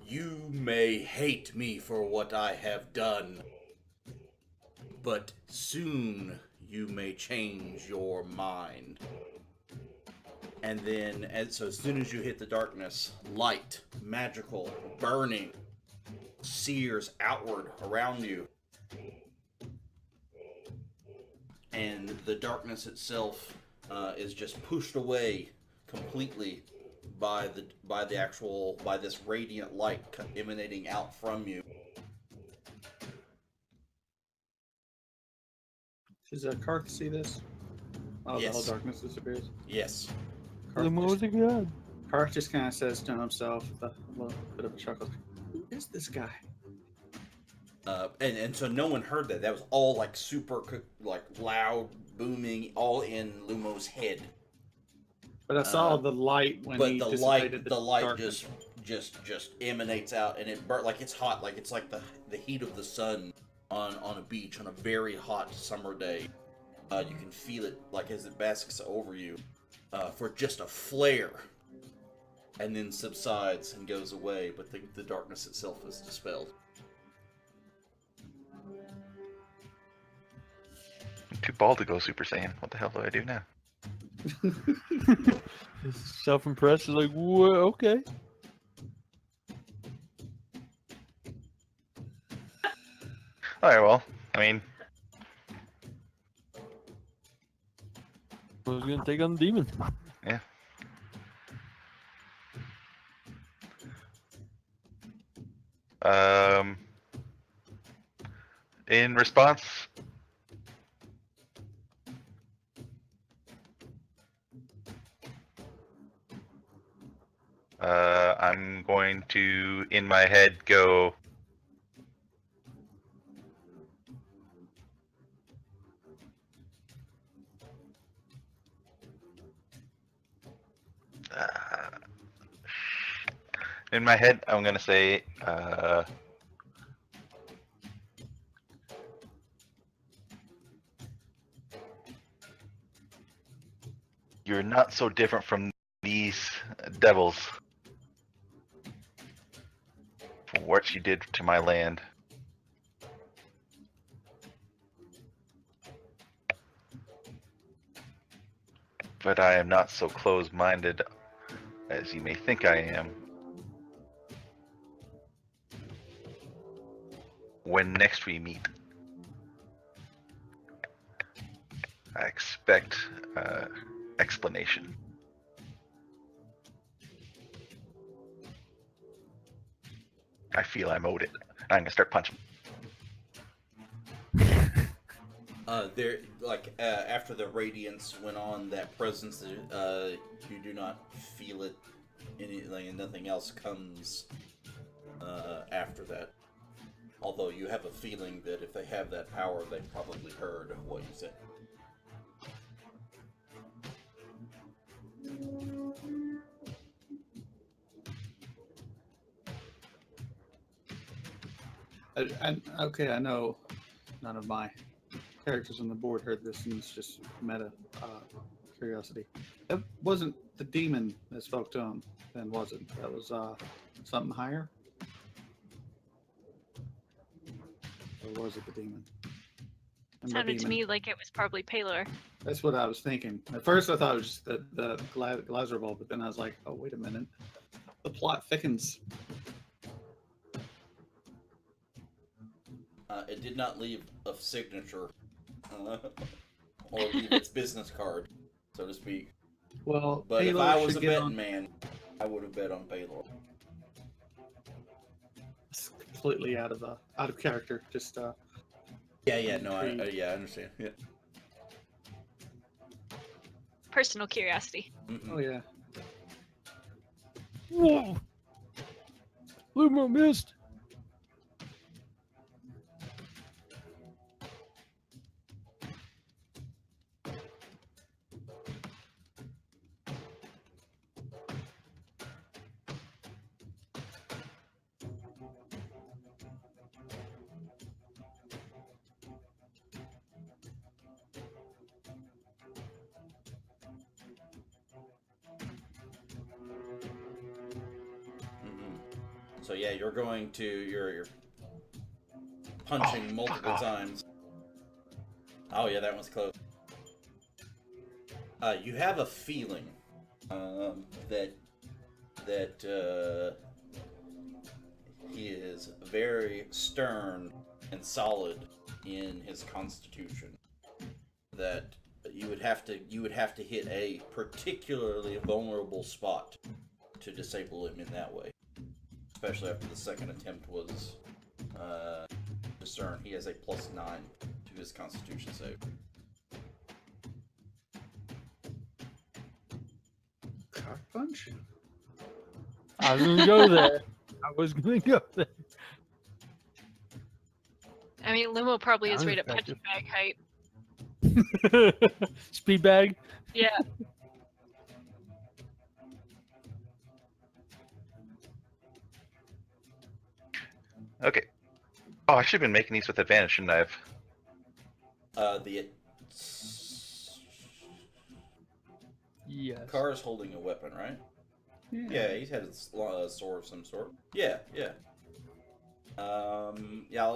You may hate me for what I have done, but soon you may change your mind. And then, so as soon as you hit the darkness, light, magical, burning, sears outward around you. And the darkness itself is just pushed away completely by this radiant light emanating out from you. Does Karth see this? Oh, Yes. the whole darkness disappears. Yes. Lumo was a god. Karth just kind of says to himself with a little bit of a chuckle, "Who is this guy?" And so no one heard that. That was all like super like loud, booming, all in Lumo's head. But I saw the light when But he the dissipated light darkness. just emanates out, and it burnt like it's hot, like it's like the heat of the sun on a beach on a very hot summer day. You can feel it like as it basks over you for just a flare, and then subsides and goes away. But the darkness itself is dispelled. I'm too bald to go Super Saiyan. What the hell do I do now? Self-impressed is like, whoa, okay. Alright, well, I mean, I was gonna take on the demon. yeah. In response, I'm going to, in my head, go. In my head, I'm gonna say, you're not so different from these devils. For what you did to my land. But I am not so close-minded as you may think I am. When next we meet, I expect explanation. I feel I'm owed it. I'm gonna start punching. After the radiance went on, that presence, you do not feel it. Anything and nothing else comes after that. Although you have a feeling that if they have that power, they probably heard what you said. Okay, I know none of my characters on the board heard this, and it's just meta curiosity. That wasn't the demon that spoke to him, then, was it? That was something higher? Or was it the demon? And the Sounded to demon- me like it was probably Paler. That's what I was thinking. At first, I thought it was just the Glazerbolt, but then I was like, oh, wait a minute. The plot thickens. It did not leave a signature or leave its business card, so to speak. Well, But if Paylor I was should a get betting on- man, I would have bet on Paylor. It's completely out of character. Just Yeah, no, I Intrigued. understand. Yeah. Personal curiosity. Mm-mm. Oh yeah. Whoa! Lumo missed. So yeah, you're going to you're punching fuck multiple off. times. Oh yeah, that one's close. You have a feeling that he is very stern and solid in his constitution. That you would have to hit a particularly vulnerable spot to disable him in that way. Especially after the second attempt was discern. He has a +9 to his constitution save. Cock punch. I was gonna go there. I was gonna go there. I mean, Lumo probably is Sounds right at effective. punching bag height. Speed bag. Yeah. Okay. Oh, I should have been making these with advantage, shouldn't I have? The Yes. car is holding a weapon, right? Yeah, he's had a sword of some sort. Yeah.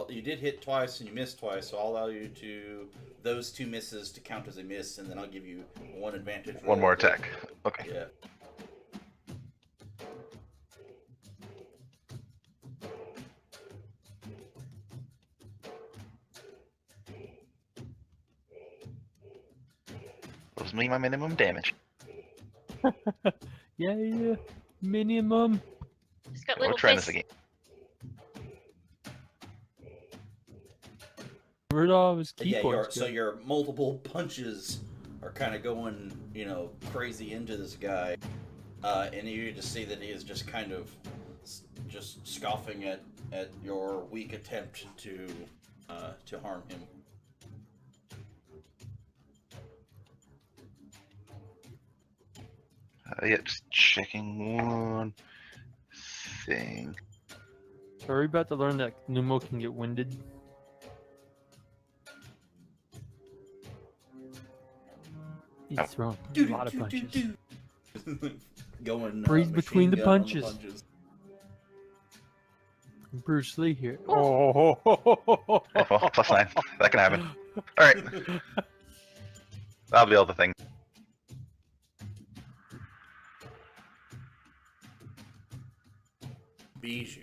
You did hit twice and you missed twice, so I'll allow you to those 2 misses to count as a miss, and then I'll give you 1 advantage. One more roll. attack. Okay. Yeah. That was me my minimum damage. Yeah. Minimum. He's got We're little trying this fists. again. Where'd all of his key Yeah, points so go? your multiple punches are kind of going, crazy into this guy, and you just see that he is just kind of just scoffing at your weak attempt to harm him. Yeah, just checking one thing. So are we about to learn that Numo can get winded? He's Oh. throwing a lot of punches. Going Breathe machine between the gun on punches. Bruce Lee here. Oh, well, +9. That can happen. Alright. That'll be all the thing. Bijou.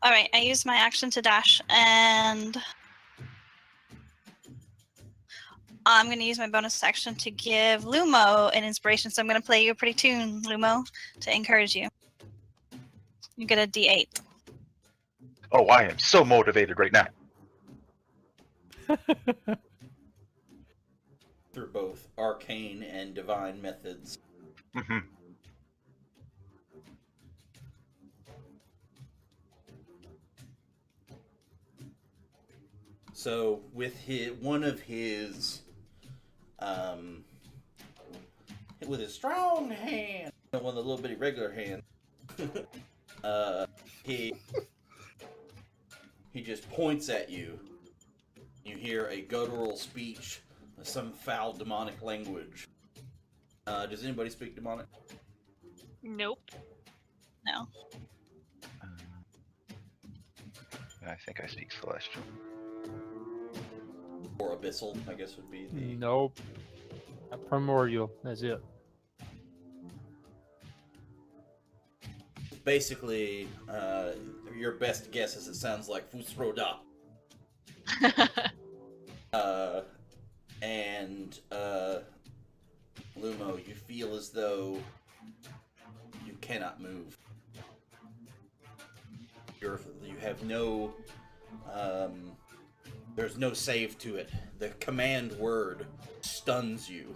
All right, I use my action to dash, and I'm going to use my bonus action to give Lumo an inspiration. So I'm going to play you a pretty tune, Lumo, to encourage you. You get a D8. Oh, I am so motivated right now. Through both arcane and divine methods. Hmm. So with with his strong hand, one of the little bitty regular hands, he just points at you. You hear a guttural speech, some foul demonic language. Does anybody speak demonic? Nope. No. I think I speak Celestial. Or abyssal, I guess would be the. Nope. Primordial. That's it. Basically, your best guess is it sounds like Fusroda. And Lumo slow-mo, you feel as though you cannot move. You have no, there's no save to it. The command word stuns you.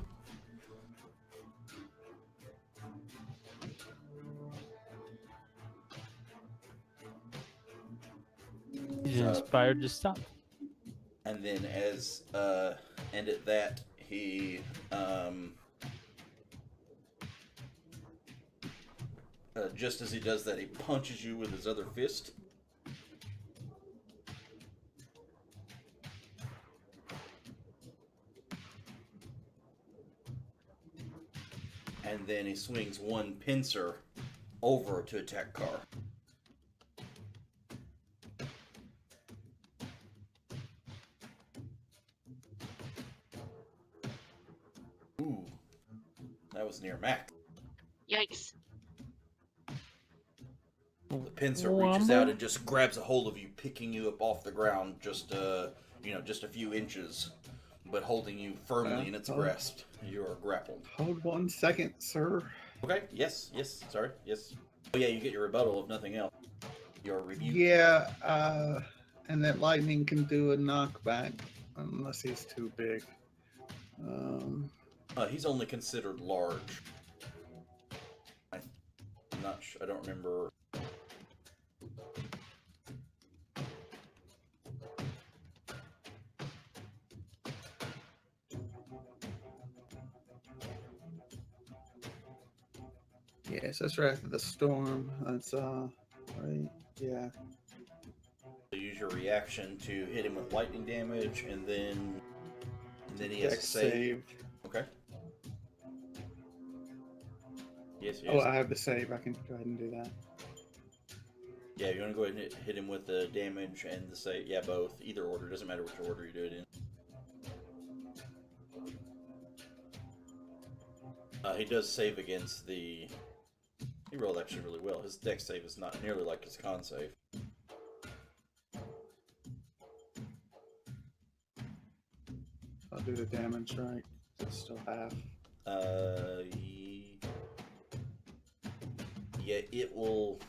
He's inspired to stop. And then and at that, he, just as he does that, he punches you with his other fist. And then he swings one pincer over to attack Carr. Ooh, that was near max. Yikes. The pincer reaches out and just grabs a hold of you, picking you up off the ground just a few inches, but holding you firmly in its grasp. You are grappled. Hold 1 second, sir. Okay, yes, sorry, yes. Oh yeah, you get your rebuttal if nothing else. Your review. Yeah, and that lightning can do a knockback unless he's too big. He's only considered large. I'm not sure, I don't remember. Yes, that's right after the storm. That's right. Yeah. So use your reaction to hit him with lightning damage, and then he has Dex to save. Okay. Yes. Oh, I have the save. I can go ahead and do that. Yeah, you want to go ahead and hit him with the damage and the save. Yeah, both. Either order. Doesn't matter which order you do it in. He does save against the... He rolled actually really well. His dex save is not nearly like his con save. I'll do the damage, right? It's still half. Yeah, it will...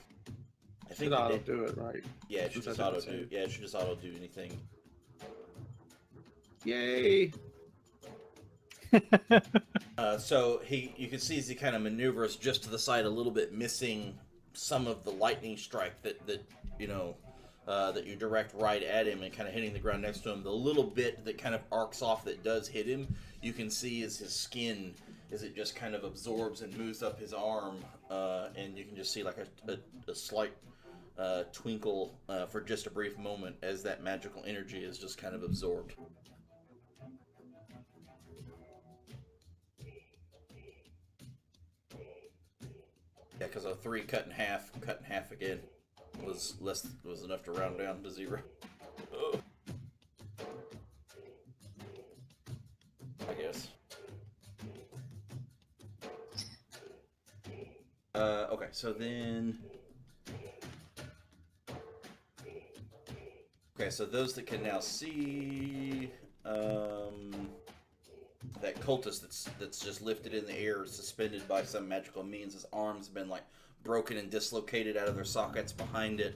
I think Should auto do it, right? Yeah, it should just auto do. Yeah, it should just auto do anything. Yay! So you can see as he kind of maneuvers just to the side a little bit, missing some of the lightning strike that you direct right at him and kind of hitting the ground next to him. The little bit that kind of arcs off that does hit him, you can see as his skin, as it just kind of absorbs and moves up his arm, and you can just see like a slight twinkle for just a brief moment as that magical energy is just kind of absorbed. Yeah, because a 3 cut in half again was enough to round down to 0. Oh. I guess. Okay, so then. Okay, so those that can now see that cultist that's just lifted in the air, suspended by some magical means. His arms have been like broken and dislocated out of their sockets behind it.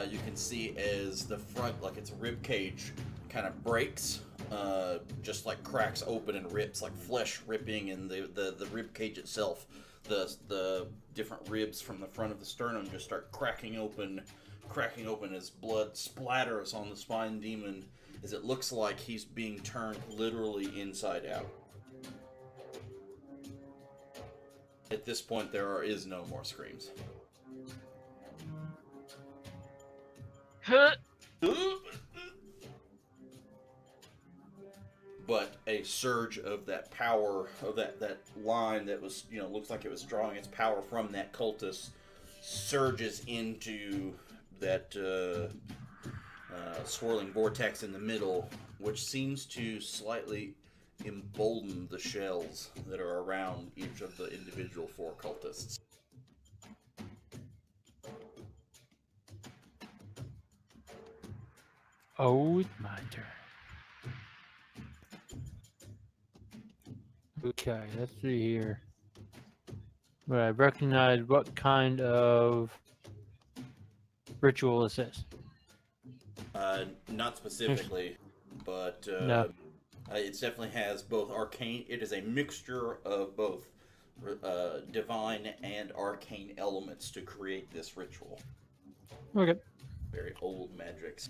You can see as the front, like its rib cage, kind of breaks, just like cracks open and rips, like flesh ripping, and the rib cage itself, the different ribs from the front of the sternum just start cracking open as blood splatters on the spine demon, as it looks like he's being turned literally inside out. At this point, there is no more screams. But a surge of that power, of that line that was, looks like it was drawing its power from that cultist, surges into that swirling vortex in the middle, which seems to slightly embolden the shells that are around each of the individual 4 cultists. Oh, it's my turn. Okay, let's see here. But I recognize what kind of ritual is this? Not specifically, but No. it definitely has both arcane. It is a mixture of both divine and arcane elements to create this ritual. Okay. Very old magics.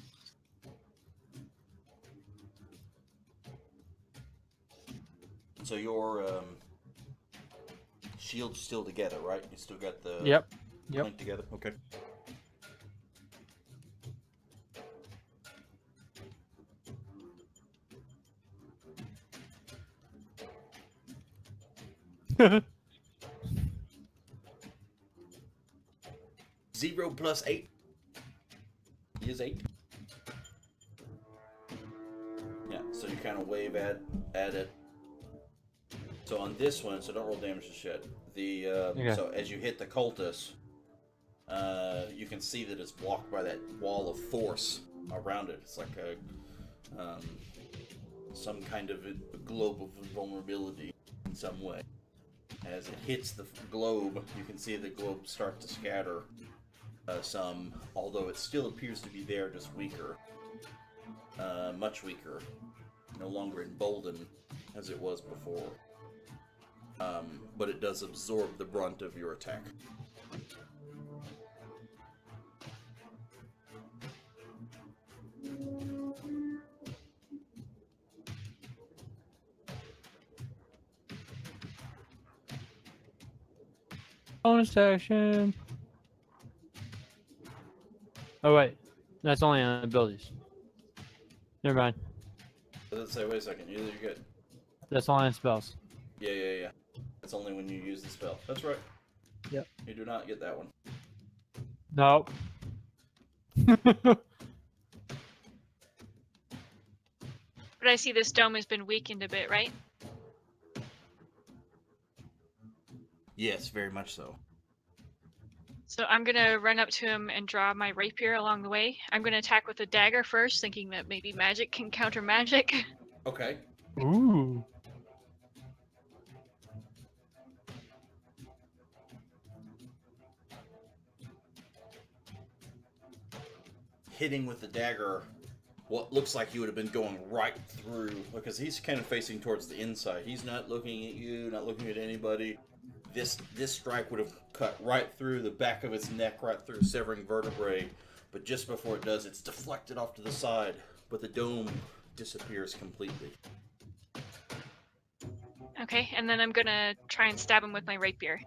So your shield's still together, right? You still got the Yep. link together? Okay. Zero plus 8 is 8. Yeah, so you kind of wave at it. So on this one, so don't roll damage just yet. The So as you hit the cultist, you can see that it's blocked by that wall of force around it. It's like a some kind of a globe of vulnerability in some way. As it hits the globe, you can see the globe start to scatter some, although it still appears to be there, just weaker. Much weaker. No longer emboldened as it was before. But it does absorb the brunt of your attack. Bonus action. Oh wait, that's only on abilities. Never mind. Does it say, wait a second, you're good. That's only on spells. Yeah. That's only when you use the spell. That's right. Yep. You do not get that one. Nope. But I see this dome has been weakened a bit, right? Yes, very much so. So I'm gonna run up to him and draw my rapier along the way. I'm gonna attack with a dagger first, thinking that maybe magic can counter magic. Okay. Ooh. Hitting with the dagger, what looks like you would have been going right through, because he's kind of facing towards the inside. He's not looking at you, not looking at anybody. This strike would have cut right through the back of his neck, right through, severing vertebrae. But just before it does, it's deflected off to the side, but the dome disappears completely. Okay, and then I'm gonna try and stab him with my rapier.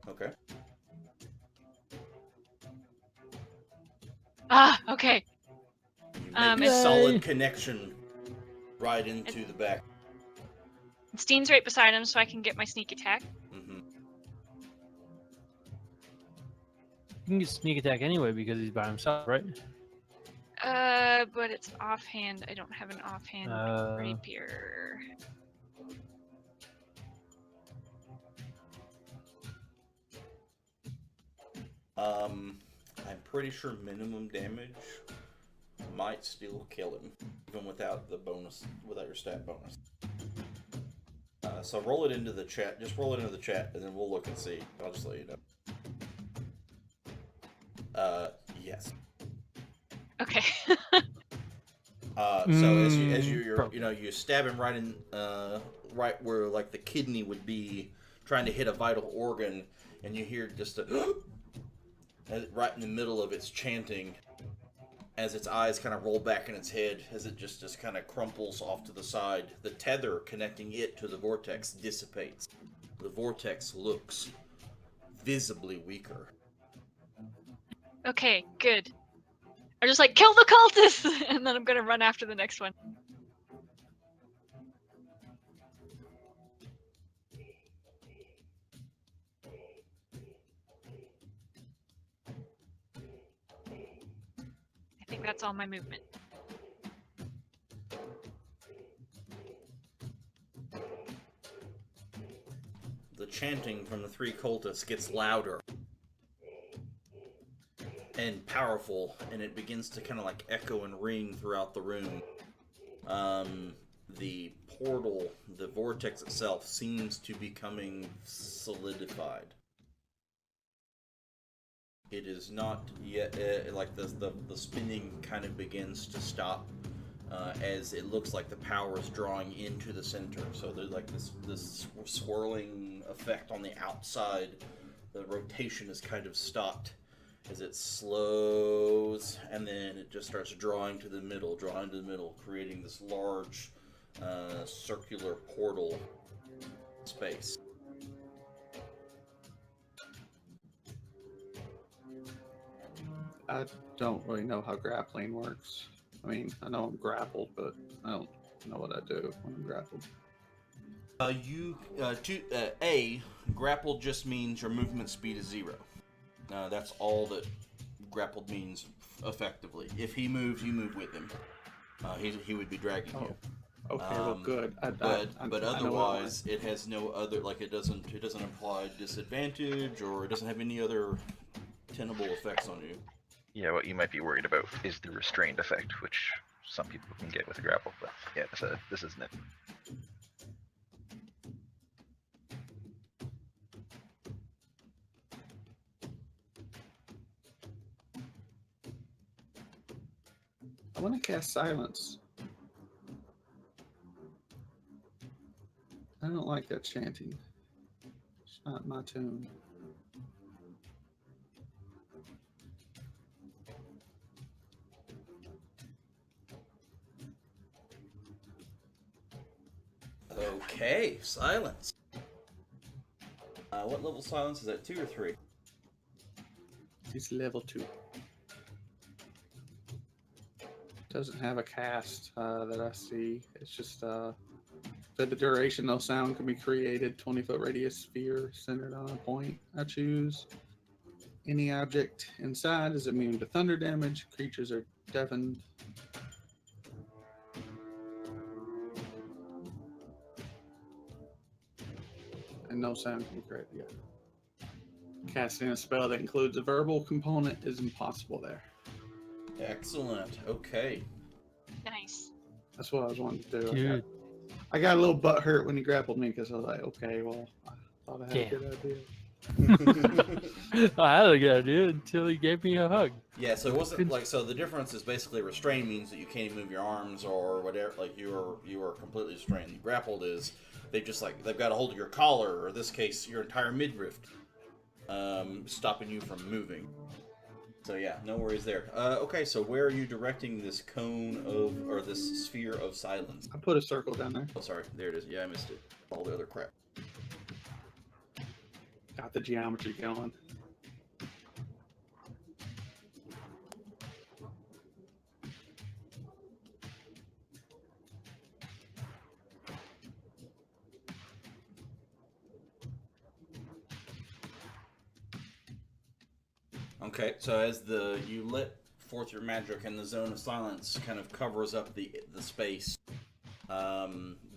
Okay. Ah, okay. You make a Yay. solid connection right into the back. Steen's right beside him, so I can get my sneak attack. Mm-hmm. You can get sneak attack anyway because he's by himself, right? But it's offhand. I don't have an offhand rapier. I'm pretty sure minimum damage might still kill him, even without the bonus, without your stat bonus. So roll it into the chat. Just roll it into the chat, and then we'll look and see. I'll just let you know. Yes. Okay. So as you stab him right in, right where like the kidney would be, trying to hit a vital organ, and you hear just a right in the middle of its chanting, as its eyes kind of roll back in its head, as it just kind of crumples off to the side. The tether connecting it to the vortex dissipates. The vortex looks visibly weaker. Okay, good. I'm just like, kill the cultist! And then I'm gonna run after the next one. I think that's all my movement. The chanting from the three cultists gets louder and powerful, and it begins to kind of like echo and ring throughout the room. The portal, the vortex itself, seems to be becoming solidified. It is not yet like the spinning kind of begins to stop as it looks like the power is drawing into the center. So there's like this swirling effect on the outside. The rotation is kind of stopped as it slows, and then it just starts drawing to the middle, creating this large circular portal space. I don't really know how grappling works. I mean, I know I'm grappled, but I don't know what I do when I'm grappled. Grappled just means your movement speed is 0. That's all that grappled means effectively. If he moves, you move with him. He would be dragging you. Okay, well, good. But otherwise, it has no other, like, it doesn't imply disadvantage, or it doesn't have any other tenable effects on you. Yeah, what you might be worried about is the restrained effect, which some people can get with a grapple, but yeah, this isn't it. I want to cast silence. I don't like that chanting. It's not my tune. Okay, silence. What level silence is that? 2 or 3? He's level 2. Doesn't have a cast that I see. It's just for the duration, no sound can be created. 20-foot radius sphere centered on a point I choose. Any object inside is immune to thunder damage. Creatures are deafened. And no sound can be created. Yeah. Casting a spell that includes a verbal component is impossible there. Excellent. Okay. Nice. That's what I was wanting to do. Dude. I got a little butt hurt when he grappled me because I was like, okay, well, I thought I had a good idea. I had a good idea until he gave me a hug. Yeah, so it wasn't like, so the difference is basically restrained means that you can't even move your arms or whatever, like you are completely restrained. Grappled is they've got a hold of your collar, or in this case your entire midriff, stopping you from moving. So yeah, no worries there. Okay, so where are you directing this cone of, or this sphere of silence? I put a circle down there. Oh, sorry, there it is. Yeah, I missed it. All the other crap. Got the geometry going. Okay, so as you let forth your magic and the zone of silence kind of covers up the space,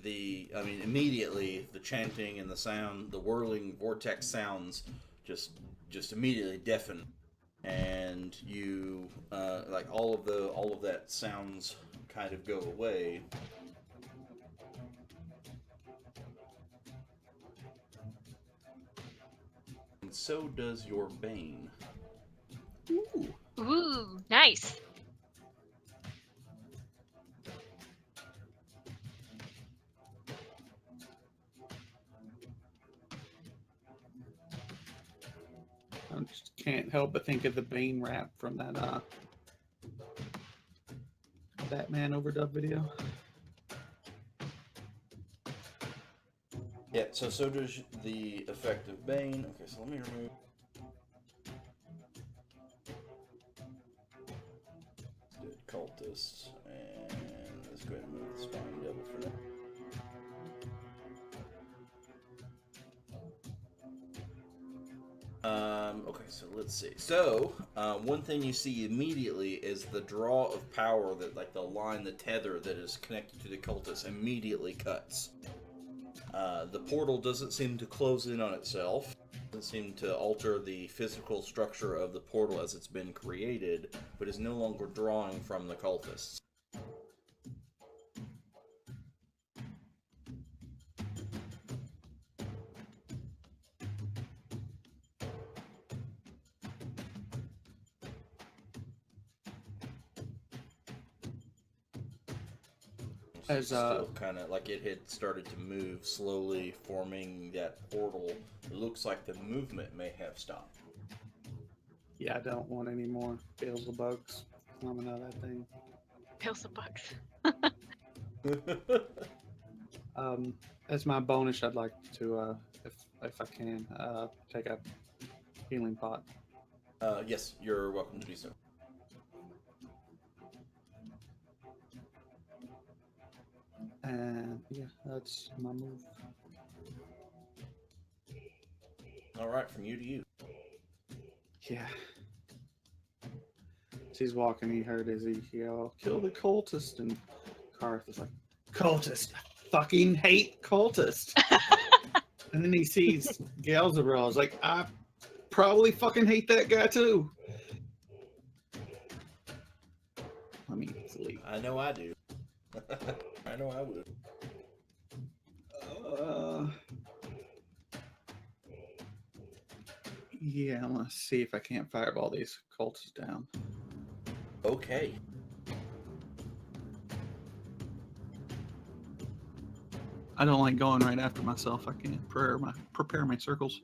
immediately the chanting and the sound, the whirling vortex sounds just immediately deafen, and you like all of that sounds kind of go away. And so does your bane. Ooh, nice. I just can't help but think of the Bane rap from that Batman overdub video. Yeah, so does the effect of Bane. Okay, so let me remove. Cultist, and let's go ahead and move the Spine Devil for now. Okay, so let's see. So, one thing you see immediately is the draw of power that, like, the tether that is connected to the cultist immediately cuts. The portal doesn't seem to close in on itself. Doesn't seem to alter the physical structure of the portal as it's been created, but is no longer drawing from the cultists. As, still kind of like it had started to move slowly, forming that portal. It looks like the movement may have stopped. Yeah, I don't want any more Beelzebugs coming out of that thing. Pills of bugs. As my bonus, I'd like to, if I can, take a healing pot. Yes, you're welcome to do so. And yeah, that's my move. All right, from you to you. Yeah. As he's walking, he heard Izzy yell, "Kill the cultist!" And Karth is like, "Cultist! I fucking hate cultist!" And then he sees Galzabral. He's like, "I probably fucking hate that guy too." Let me sleep. I know I do. I know I would. Yeah, I'm gonna see if I can't fireball these cultists down. Okay. I don't like going right after myself. I can't prepare my circles.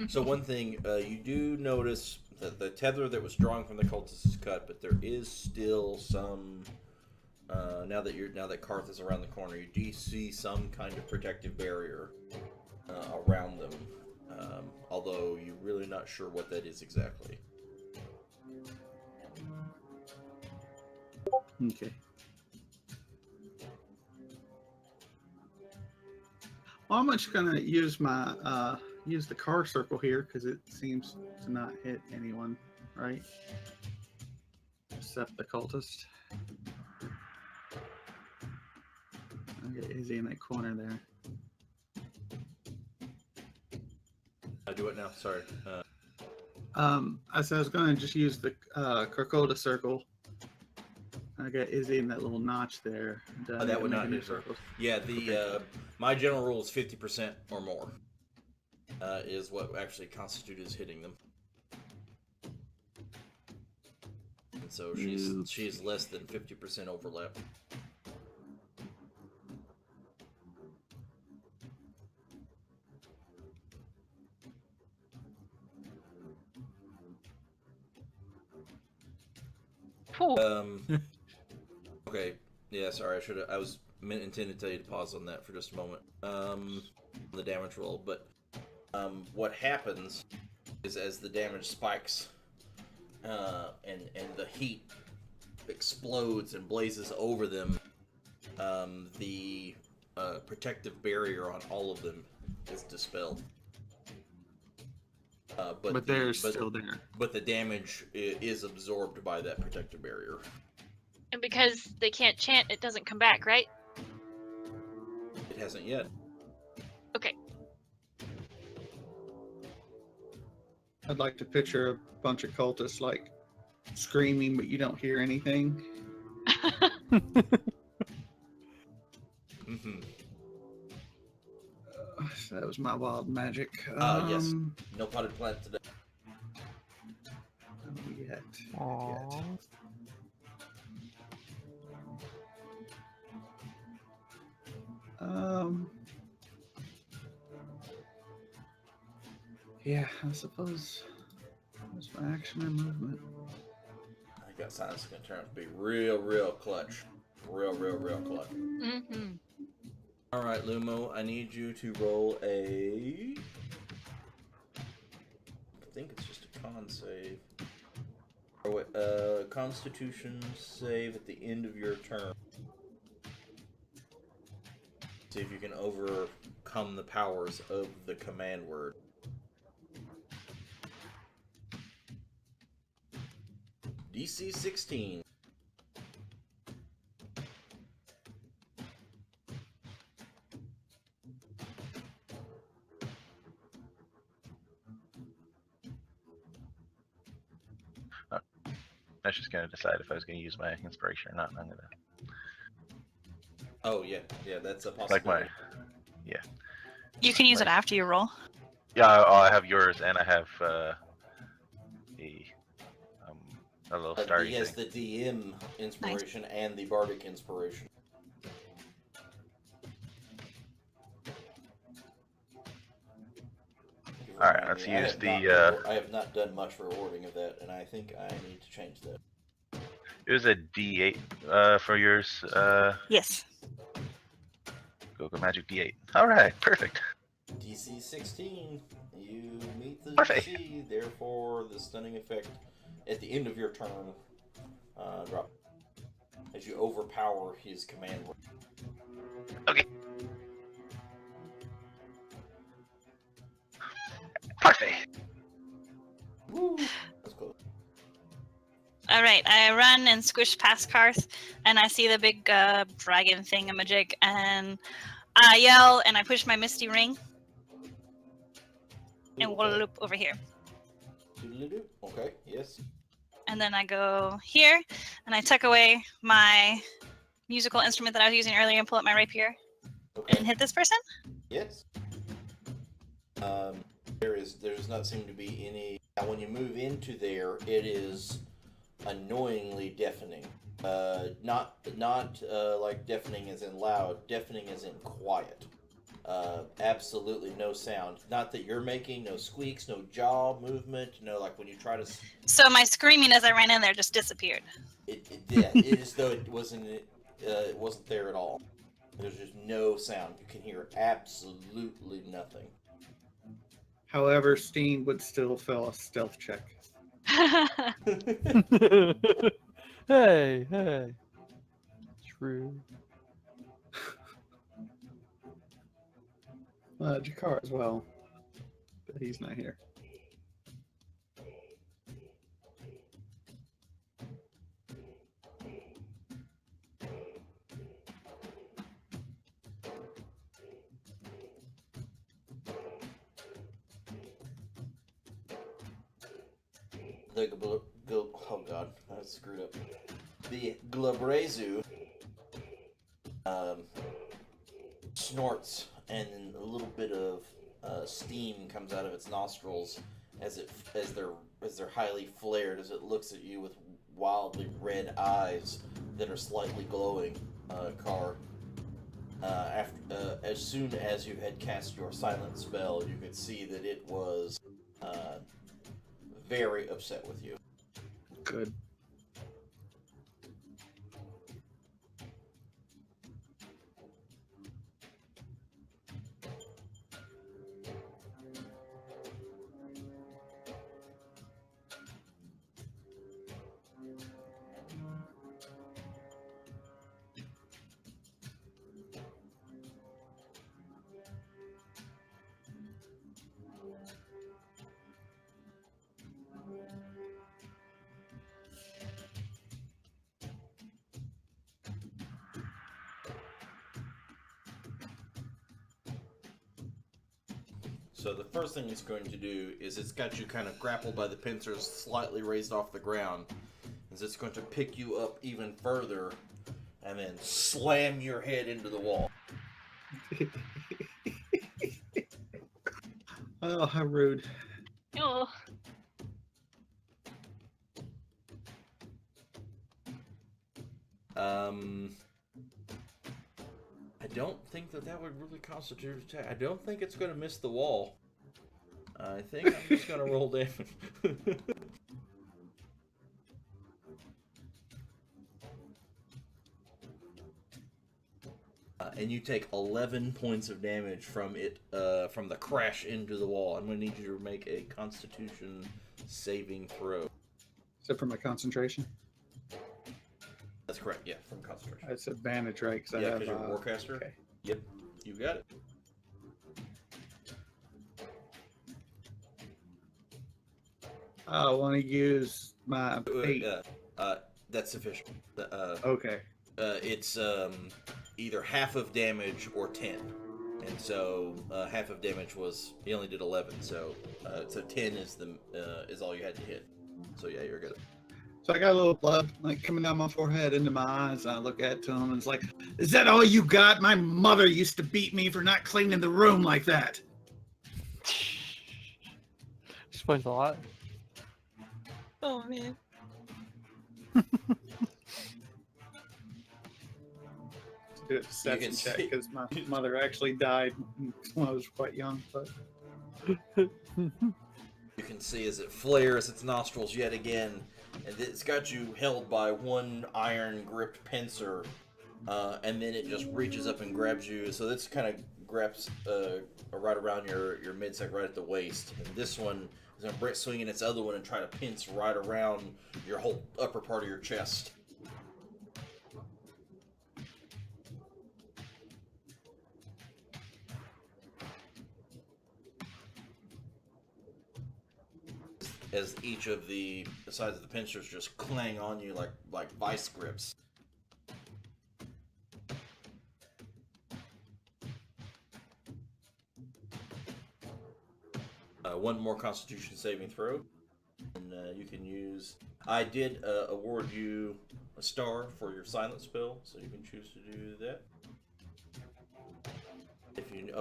So one thing you do notice that the tether that was drawn from the cultist is cut, but there is still some. Now that Karth is around the corner, you do see some kind of protective barrier around them. Although you're really not sure what that is exactly. Okay. Well, I'm just gonna use my use the car circle here because it seems to not hit anyone, right? Except the cultist. Okay, is he in that corner there? I do it now. Sorry. I said I was gonna just use the Carcoda circle. I got Izzy in that little notch there. That would not hit her. Yeah, the my general rule is 50% or more is what actually constitutes hitting them. And so she's less than 50% overlap. Okay. Yeah, sorry. I was intended to tell you to pause on that for just a moment. The damage roll, but what happens is as the damage spikes, and the heat explodes and blazes over them, the protective barrier on all of them is dispelled. But they're still there. But the damage is absorbed by that protective barrier. And because they can't chant, it doesn't come back, right? It hasn't yet. Okay. I'd like to picture a bunch of cultists like screaming, but you don't hear anything. Mm-hmm. So that was my wild magic. Yes. No potted plant today. Not yet. Aww. Yeah, I suppose that's my action and movement. I think that silence is going to turn out to be real clutch. Real clutch. Mm-hmm. All right, Lumo, I need you to roll a... I think it's just a con save. Or wait, Constitution save at the end of your turn. See if you can overcome the powers of the command word. DC 16. I was just gonna decide if I was gonna use my inspiration or not. I'm gonna. Oh yeah, that's a possibility. Like yeah. You can use it after you roll. Yeah, I have yours, and I have a little starry He has thing. the DM inspiration and the bardic inspiration. Alright, remind let's me. use I have not done much rewarding of that, and I think I need to change that. it was a D8 for yours. Yes. Go magic D8. Alright, perfect. DC 16. You meet the Perfect. DC, therefore the stunning effect at the end of your turn drop as you overpower his command word. Okay. Perfect. Woo! That's close. All right, I run and squish past Karth, and I see the big dragon thingamajig, and I yell and I push my misty ring and wallaloop over here. Doodle-doo. Okay, yes. And then I go here, and I tuck away my musical instrument that I was using earlier and pull up my rapier Okay. and hit this person. Yes. There does not seem to be any. Now, when you move into there, it is annoyingly deafening. Not like deafening as in loud. Deafening as in quiet. Absolutely no sound. Not that you're making, no squeaks, no jaw movement. No, like when you try to. So my screaming as I ran in there just disappeared. It is though it wasn't there at all. There's just no sound. You can hear absolutely nothing. However, Steen would still fail a stealth check. Hey. True. Jakar as well, but he's not here. Oh god, I screwed up. The Glabrezu snorts, and a little bit of steam comes out of its nostrils as they're highly flared as it looks at you with wildly red eyes that are slightly glowing. As soon as you had cast your silent spell, you could see that it was very upset with you. Good. So the first thing it's going to do is it's got you kind of grappled by the pincers, slightly raised off the ground, is it's going to pick you up even further and then slam your head into the wall. Oh, how rude. Oh, I don't think that would really constitute an attack. I don't think it's going to miss the wall. I think I'm just going to roll damage. And you take 11 points of damage from it, from the crash into the wall. I'm going to need you to make a Constitution saving throw. Except for my concentration. That's correct. Yeah, from concentration. It's advantage, right? Because Yeah, I have. because you're a warcaster. Okay. Yep, you got it. I want to use my 8. That's sufficient. Okay. It's either half of damage or 10, and so half of damage was he only did 11, so 10 is all you had to hit. So yeah, you're good. So I got a little blood like coming down my forehead into my eyes. And I look at him and it's like, "Is that all you got? My mother used to beat me for not cleaning the room like that." Explains a lot. Oh man. Do a deception can check see- because my mother actually died when I was quite young. But You can see as it flares its nostrils yet again, and it's got you held by one iron-gripped pincer, and then it just reaches up and grabs you. So this kind of grabs right around your midsection, right at the waist. And this one is going to swing in its other one and try to pinch right around your whole upper part of your chest. As each of the sides of the pincers just clang on you like vice grips. One more Constitution saving throw, and you can use. I did award you a star for your silent spell, so you can choose to do that. If you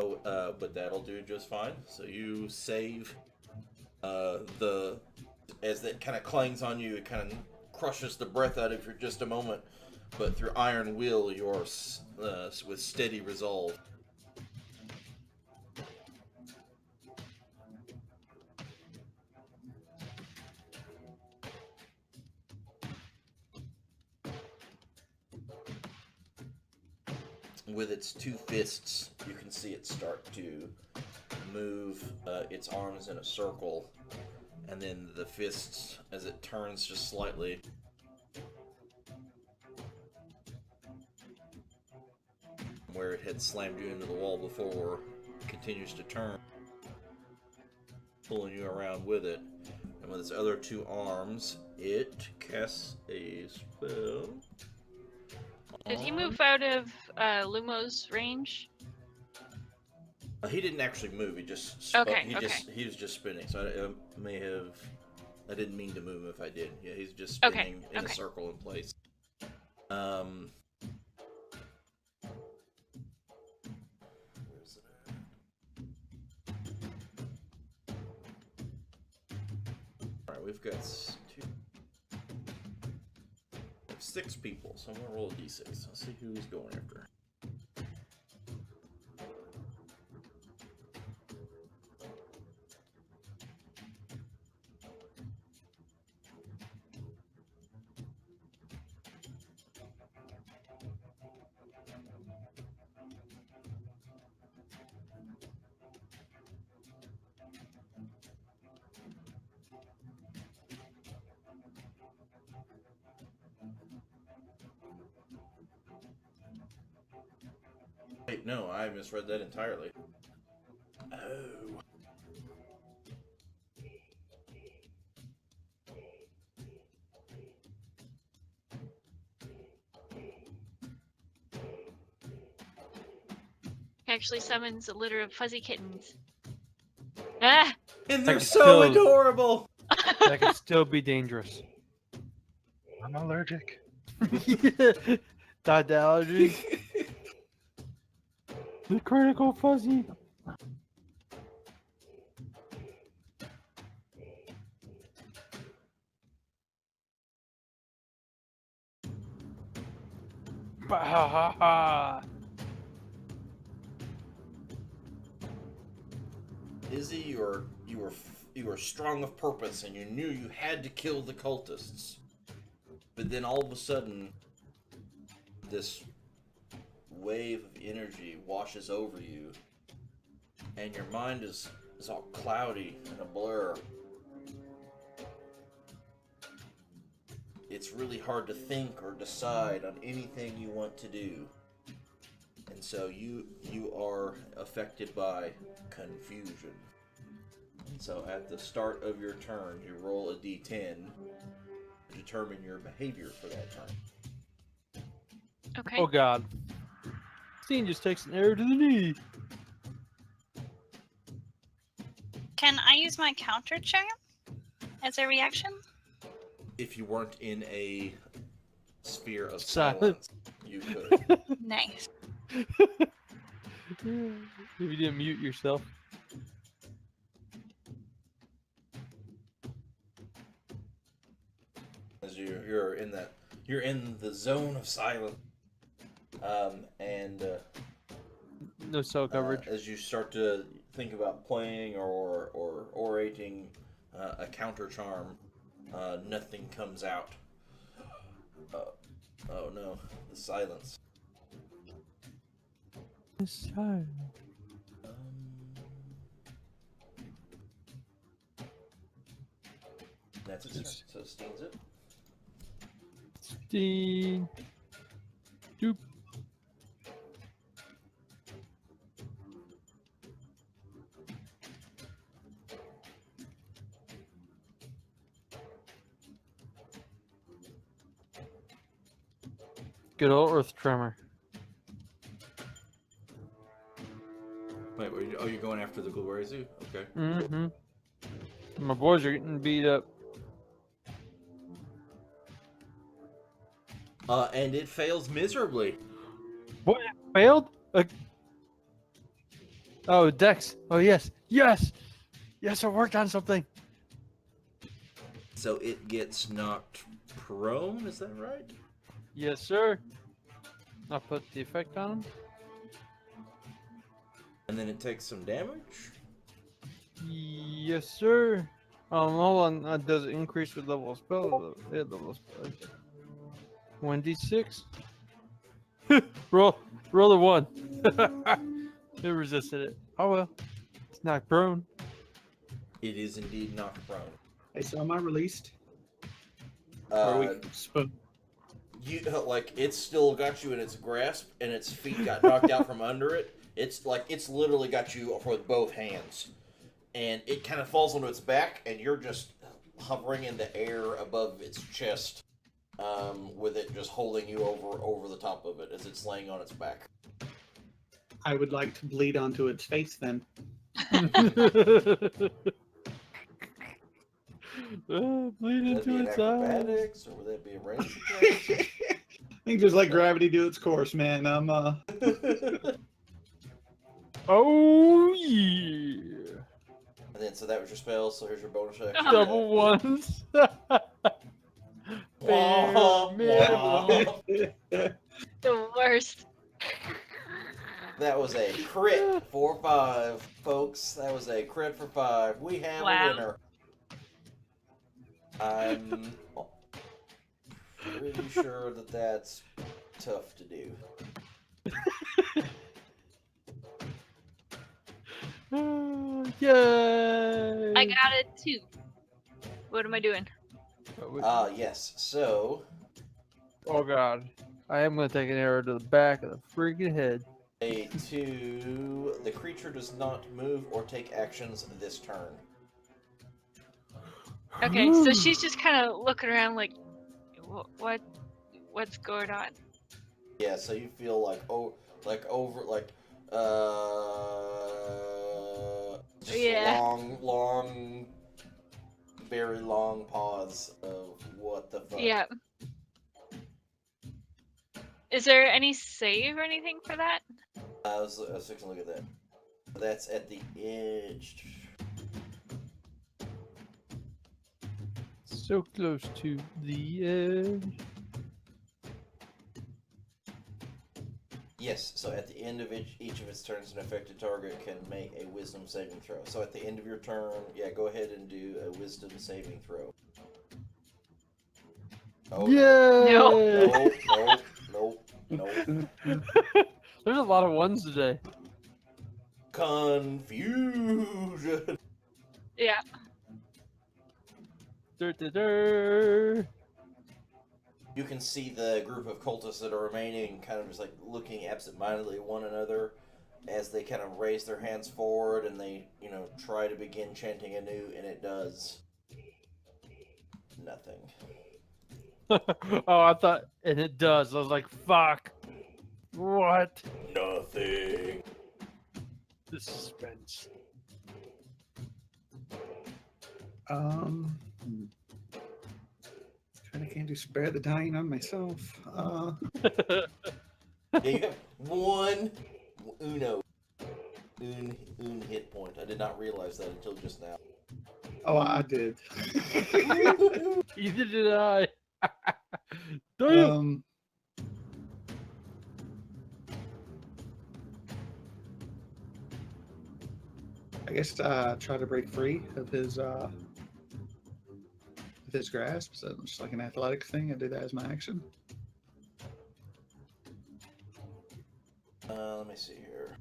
but that'll do just fine. So you save. As that kind of clangs on you, it kind of crushes the breath out of you for just a moment, but through iron will, you're with steady resolve. With its two fists, you can see it start to move its arms in a circle, and then the fists, as it turns just slightly, where it had slammed you into the wall before, continues to turn, pulling you around with it. And with its other two arms, it casts a spell. Did he move out of Lumo's range? He didn't actually move. He just he was just spinning. So I didn't mean to move him if I did. Yeah, he's just spinning in a circle in place. Where's it at? All right, we've got 6 people, so I'm gonna roll a d6. Let's see who he's going after. Wait, no, I misread that entirely. Oh. He actually summons a litter of fuzzy kittens. Ah! And they're That so still- adorable! That could still be dangerous. I'm allergic. Dot allergy. The critical fuzzy. Bah-ha-ha-ha. Izzy, you were strong of purpose, and you knew you had to kill the cultists. But then all of a sudden, this wave of energy washes over you, and your mind is all cloudy and a blur. It's really hard to think or decide on anything you want to do. And so you are affected by confusion. And so at the start of your turn, you roll a d10 to determine your behavior for that turn. Okay. Oh god. Scene just takes an arrow to the knee. Can I use my counter charm as a reaction? If you weren't in a sphere of Silence. silence, you could. Nice. If you didn't mute yourself. As you're in the zone of silence, and No cell coverage. As you start to think about playing or orating a counter charm, nothing comes out. Oh no, the silence. Inside. That's its turn. So Steen's it. Steen. Doop. Good old Earth Tremor. Wait, you're going after the Glorizu? Okay. Mm-hmm. My boys are getting beat up. And it fails miserably. What? Failed? Oh, Dex. Oh, yes. Yes! Yes, I worked on something. So it gets knocked prone, is that right? Yes, sir. I'll put the effect on him. And then it takes some damage? Yes, sir. Hold on. Does it increase with level of spell? Yeah, level of spell. 1d6. roll the 1. It resisted it. Oh well. It's not prone. It is indeed knocked prone. Hey, so am I released? Or are we You like it's still got you in its grasp, and its feet got knocked out from under it. It's like it's literally got you with both hands, and it kind of falls onto its back, and you're just hovering in the air above its chest, with it just holding you over the top of it as it's laying on its back. I would like to bleed onto its face then. Bleed Would that be into an its eyes. acrobatics, or would that be a range attack? I think just let gravity do its course, man. I'm Oh yeah. And then so that was your spell. So here's your bonus action. Double ones. Wah, wah. The worst. That was a crit for 5, folks. That was a crit for 5. We have Wow. a winner. I'm pretty sure that that's tough to do. Yay! I got it too. What am I doing? Yes. So, Oh god. I am gonna take an arrow to the back of the freaking head. the creature does not move or take actions this turn. Okay, so she's just kind of looking around like, what's going on? Yeah. So you feel just Yeah. long, very long pause of what the fuck. Yeah. Is there any save or anything for that? I was taking a look at that. That's at the edge. So close to the edge. Yes, so at the end of each of its turns, an affected target can make a wisdom saving throw. So at the end of your turn, yeah, go ahead and do a wisdom saving throw. Oh, Yay! no. There's a lot of ones today. Confusion. Yeah. Dur. You can see the group of cultists that are remaining kind of just like looking absentmindedly at one another as they kind of raise their hands forward and they, try to begin chanting anew, and it does nothing. Oh, I thought, and it does. I was like, fuck. What? Nothing. The suspense. I can't do spare the dying on myself. Yeah, you have one un hit point. I did not realize that until just now. Oh, I did. Either did I. Damn. I guess try to break free of his grasp. So it's like an athletic thing. I do that as my action. Let me see here.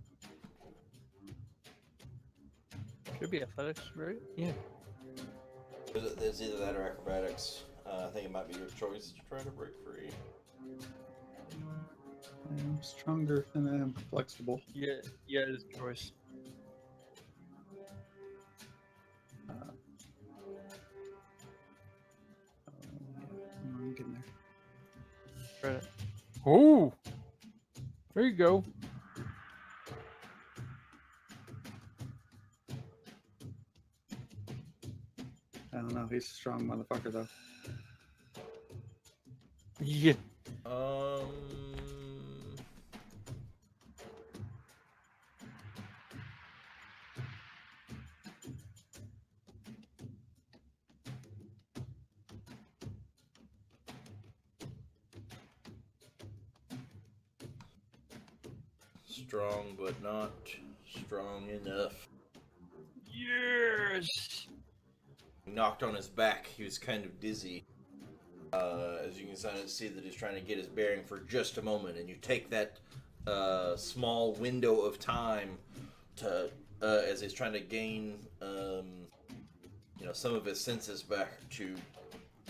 Should be athletics, right? Yeah. There's either that or acrobatics. I think it might be your choice to try to break free. I'm stronger than I am flexible. Yeah, it's a choice. I'm getting there. Try it. Oh! There you go. I don't know. He's a strong motherfucker, though. Yeah. Strong, but not strong enough. Yes! Knocked on his back. He was kind of dizzy. As you can see that he's trying to get his bearing for just a moment, and you take that small window of time to as he's trying to gain some of his senses back, to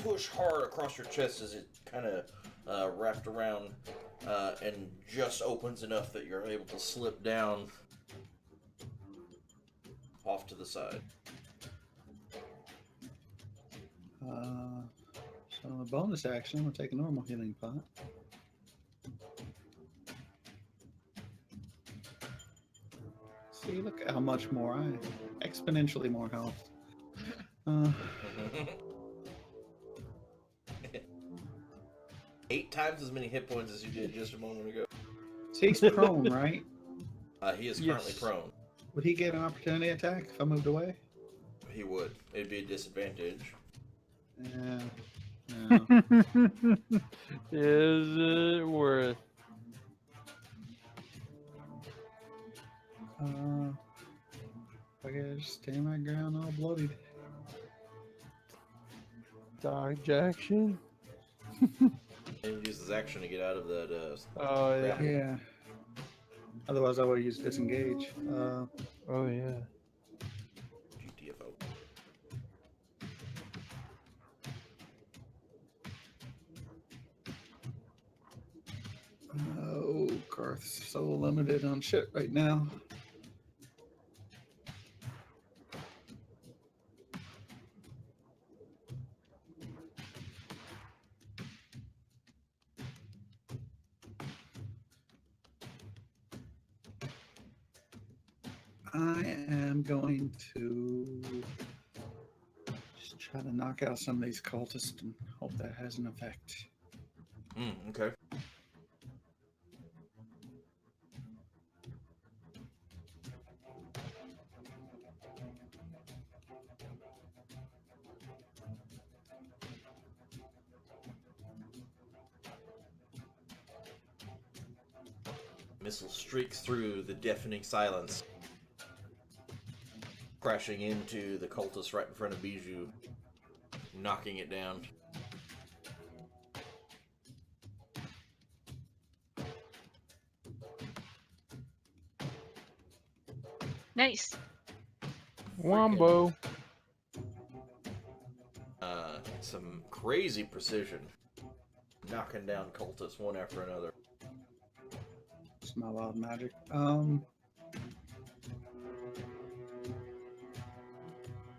push hard across your chest as it kind of wrapped around and just opens enough that you're able to slip down off to the side. So a bonus action, I'm gonna take a normal healing pot. See, look at how much more exponentially more health. 8 times as many hit points as you did just a moment ago. So he's prone, right? He is currently Yes. prone. Would he get an opportunity attack if I moved away? He would. It'd be a disadvantage. Yeah. No. Is it worth? I gotta just stand my ground all bloodied. Dodge action? And he uses his action to get out of that. Oh, yeah. Yeah. Otherwise, I would use disengage. Oh, yeah. GTFO. Oh, Garth's so limited on shit right now. I am going to just try to knock out some of these cultists and hope that has an effect. Okay. Missile streaks through the deafening silence, crashing into the cultist right in front of Bijou, knocking it down. Nice. Wombo. Some crazy precision, knocking down cultists one after another. It's my wild magic.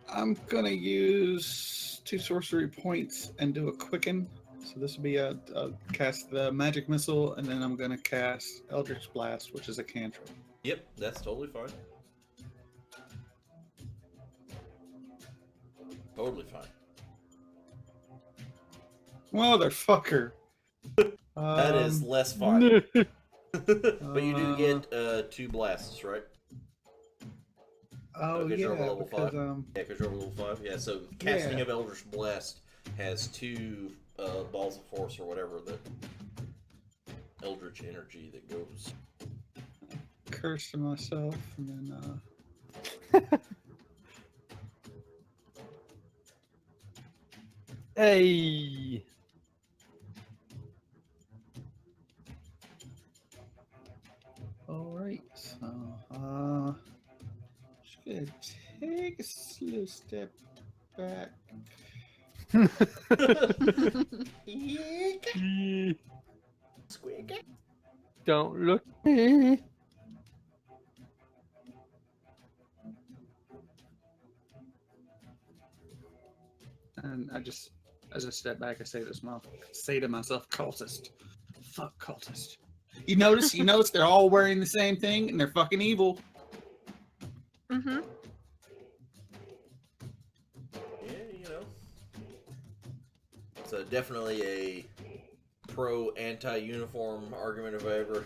I'm gonna use 2 sorcery points and do a quicken. So this will be a cast the magic missile, and then I'm gonna cast Eldritch Blast, which is a cantrip. Yep, that's totally fine. Totally fine. Motherfucker. That is less fine. But you do get 2 blasts, right? Oh because yeah, you're over level because 5. Yeah, because you're over level 5. Yeah, so casting of Eldritch Blast has 2 balls of force or whatever, the Eldritch energy that goes. curse to myself, and then Hey. All right. So, just gonna take a slow step back. Squeak. Don't look at me. And I just, as I step back, I say to myself, cultist. Fuck cultist. You notice they're all wearing the same thing and they're fucking evil. Mm-hmm. Yeah, it's definitely a pro anti-uniform argument if I ever.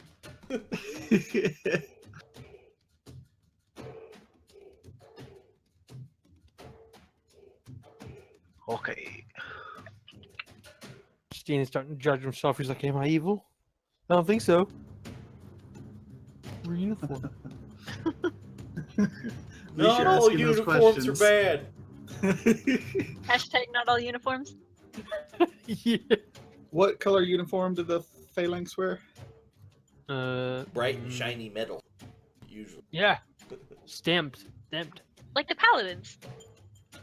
Okay. Steen is starting to judge himself. He's like, "Am I evil? I don't think so. We're uniform." Not all uniforms are bad. Hashtag not all uniforms. Yeah. What color uniform do the phalanx wear? Bright and shiny metal, usually. Yeah. Stamped. Like the paladins.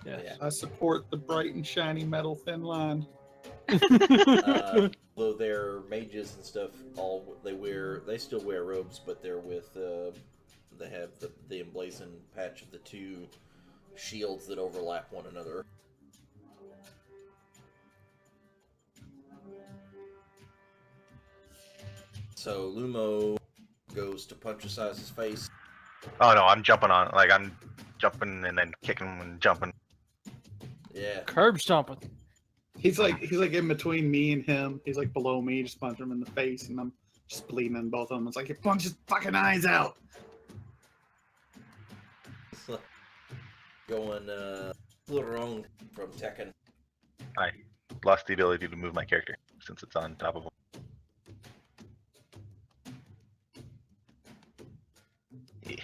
Yes. Yeah. I support the bright and shiny metal thin line. Though they're mages and stuff, they still wear robes, but they're with they have the emblazoned patch of the two shields that overlap one another. So Lumo goes to punch Asai's face. Oh no, I'm jumping on. Like I'm jumping and then kicking and jumping. Yeah. Curb stomping. He's like in between me and him. He's like below me, just punch him in the face, and I'm just bleeding in both of them. It's like, you punch his fucking eyes out. Going a little wrong from Tekken. I lost the ability to move my character since it's on top of him. Yeah.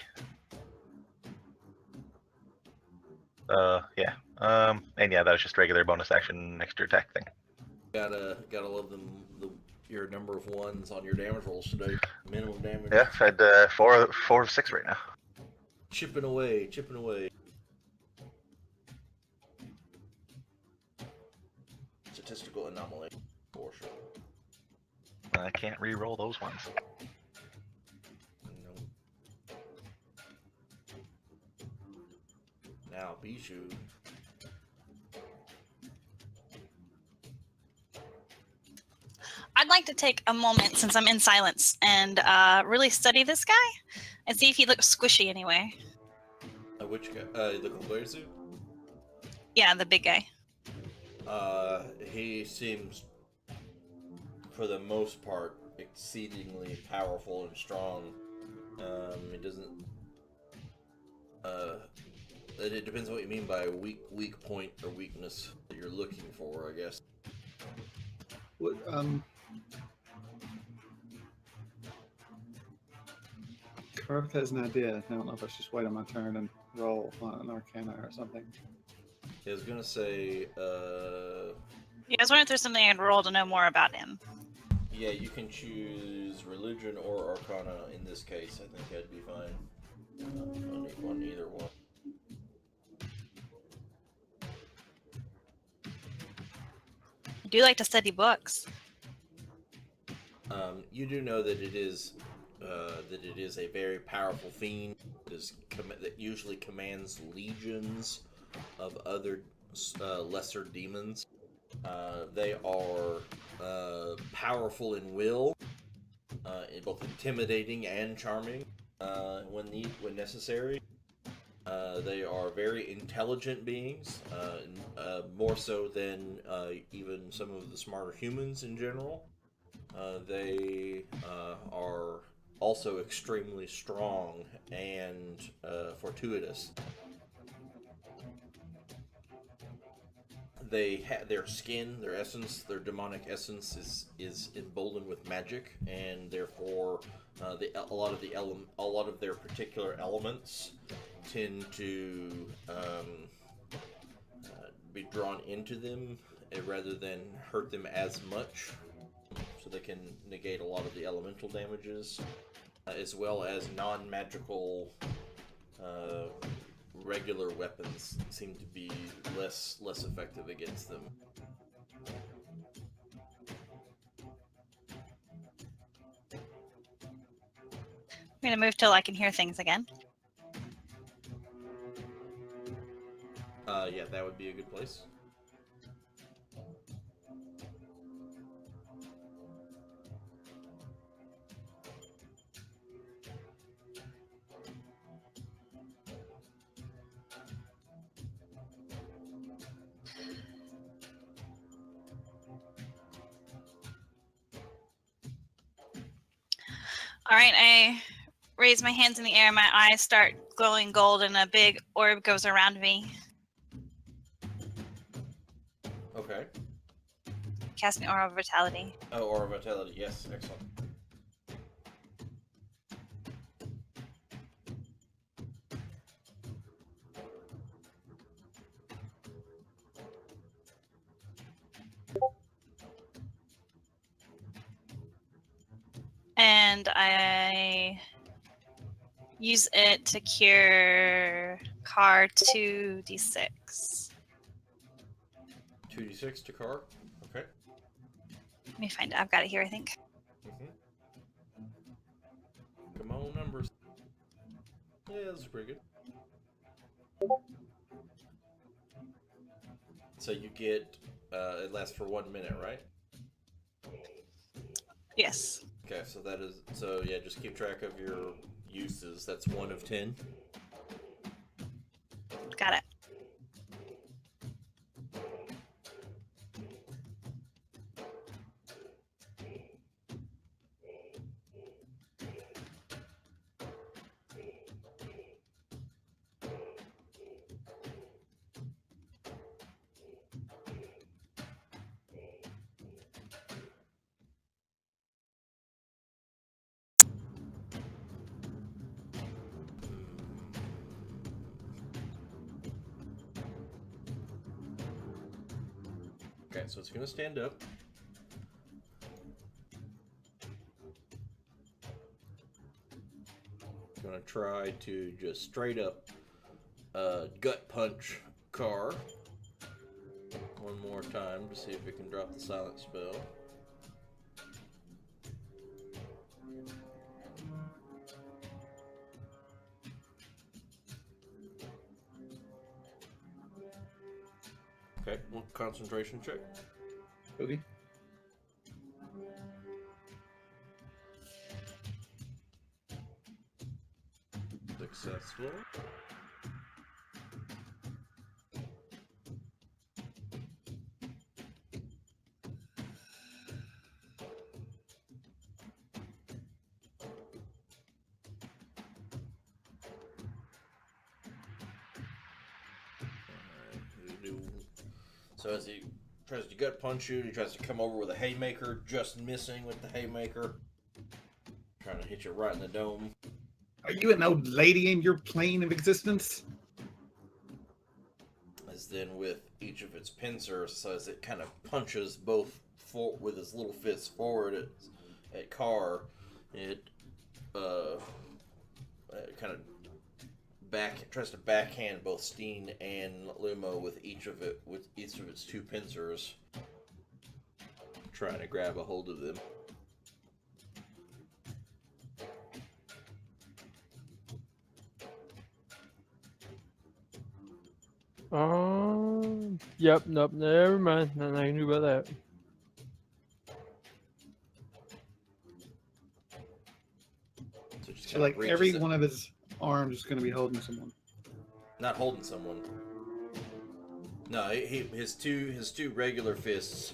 Yeah. And yeah, that was just regular bonus action extra attack thing. Gotta love your number of ones on your damage rolls today. Minimum damage. Yeah, I've had four of 6 right now. Chipping away. Statistical anomaly, for sure. I can't re-roll those ones. No. Now, Bijou. I'd like to take a moment since I'm in silence and really study this guy and see if he looks squishy anyway. Which guy? The glare suit? Yeah, the big guy. He seems, for the most part, exceedingly powerful and strong. It doesn't. It depends on what you mean by weak point or weakness that you're looking for, I guess. What, Karth has an idea. I don't know if I should just wait on my turn and roll on an Arcana or something. I was gonna say, Yeah, I was wondering if there's something I'd roll to know more about him. yeah, you can choose religion or arcana in this case. I think that'd be fine on either one. I do like to study books. You do know that it is a very powerful fiend that usually commands legions of other lesser demons. They are powerful in will, both intimidating and charming when necessary. They are very intelligent beings, more so than even some of the smarter humans in general. They are also extremely strong and fortuitous. Their skin, their essence, their demonic essence is emboldened with magic, and therefore a lot of their particular elements tend to be drawn into them rather than hurt them as much, so they can negate a lot of the elemental damages, as well as non-magical regular weapons seem to be less effective against them. I'm gonna move till I can hear things again. Yeah, that would be a good place. All right, I raise my hands in the air. My eyes start glowing gold, and a big orb goes around me. Okay. Casting Aura of Vitality. Oh, Aura Vitality. Yes, excellent. And I use it to cure Car 2d6. 2d6 to Car. Okay. Let me find it. I've got it here, I think. Come on, numbers. Yeah, this is pretty good. So you get, it lasts for 1 minute, right? Yes. Okay, so that is, so yeah, just keep track of your uses. That's 1 of 10. Got it. Okay, so it's gonna stand up. It's gonna try to just straight up gut punch Car one more time to see if it can drop the silent spell. Okay, well, concentration check. Okay. Successful. So as he tries to gut punch you, he tries to come over with a haymaker, just missing with the haymaker. Trying to hit you right in the dome. Are you an old lady in your plane of existence? As then with each of its pincers, so as it kind of punches both with his little fist forward at Car, it kind of tries to backhand both Steen and Lumo with each of its 2 pincers, trying to grab a hold of them. Yep, nope, never mind. Nothing I can do about that. So just So kind like of reaches every it. one of his arms is going to be holding someone. Not holding someone. No, his two regular fists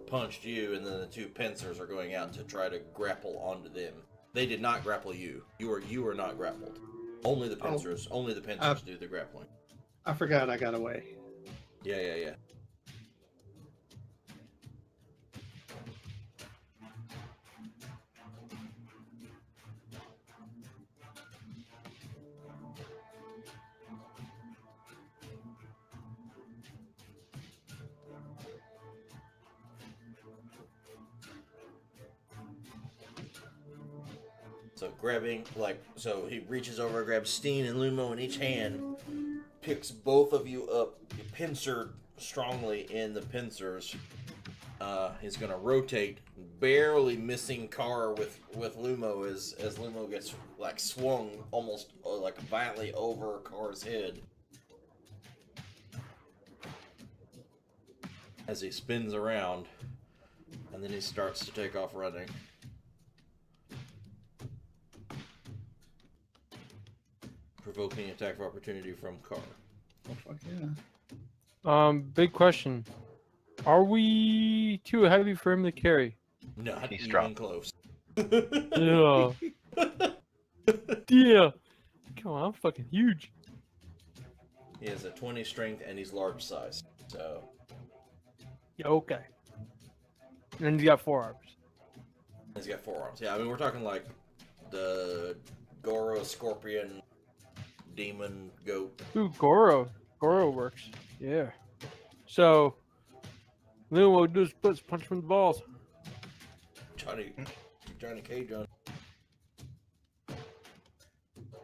punched you, and then the 2 pincers are going out to try to grapple onto them. They did not grapple you. You are not grappled. Only the pincers. Only the pincers do the grappling. I forgot I got away. Yeah. So grabbing, so he reaches over, grabs Steen and Lumo in each hand, picks both of you up, pincered strongly in the pincers. He's gonna rotate, barely missing Carr with Lumo as Lumo gets swung almost violently over Carr's head as he spins around, and then he starts to take off running. Provoking attack of opportunity from Carr. Oh, fuck yeah. Big question. Are we too heavy for him to carry? Not He's even strong. close. Yeah. Yeah. Come on, I'm fucking huge. He has a 20 strength and he's large size. So Yeah, okay. And he's got 4 arms. he's got 4 arms. Yeah, I mean we're talking like the Goro, Scorpion, Demon, Goat. Ooh, Goro. Goro works. Yeah. So, then what we'll do is punch him in the balls. Johnny Cage on.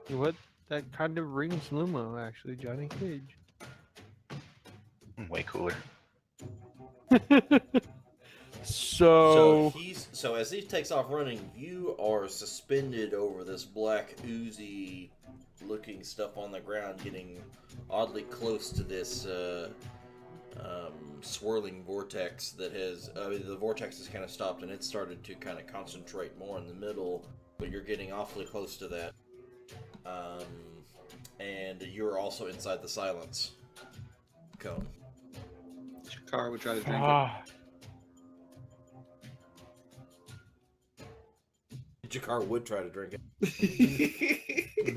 You know what? That kind of rings Lumo, actually, Johnny Cage. Way cooler. So So as he takes off running, you are suspended over this black oozy looking stuff on the ground, getting oddly close to this swirling vortex that has the vortex has kind of stopped and it's started to kind of concentrate more in the middle, but you're getting awfully close to that. And you're also inside the silence cone. Shakar would try to drink it. ah, Jakar would try to drink it.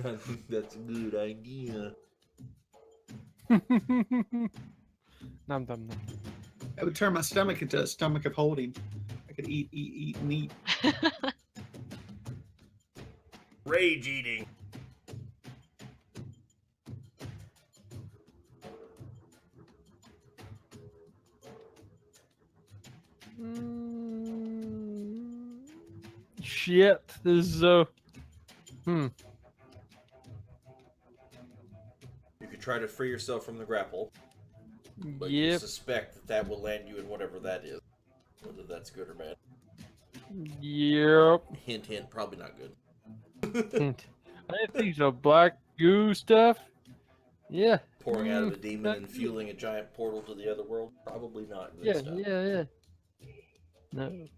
I think that's a good idea. Nom nom nom. That would turn my stomach into a stomach of holding. I could eat, and eat. Rage eating. Shit, this is You could try to free yourself from the grapple, but you Yep. suspect that will land you in whatever that is. Whether that's good or bad. Yep. Hint, hint, probably not good. Hint. I think so. Black goo stuff. Yeah. Pouring out of a demon and fueling a giant portal to the other world, probably not good Yeah, stuff. yeah. No.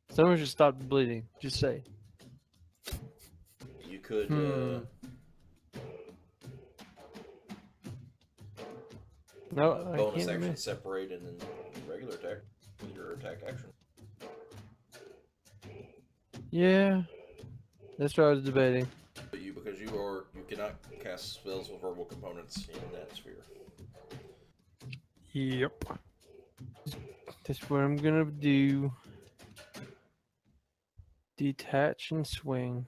Someone should stop bleeding. Just say. You could, No, I bonus can't. action Miss. separate and then regular attack, your attack action. Yeah. That's what I was debating. But because you cannot cast spells with verbal components in that sphere. Yep. That's what I'm gonna do. Detach and swing.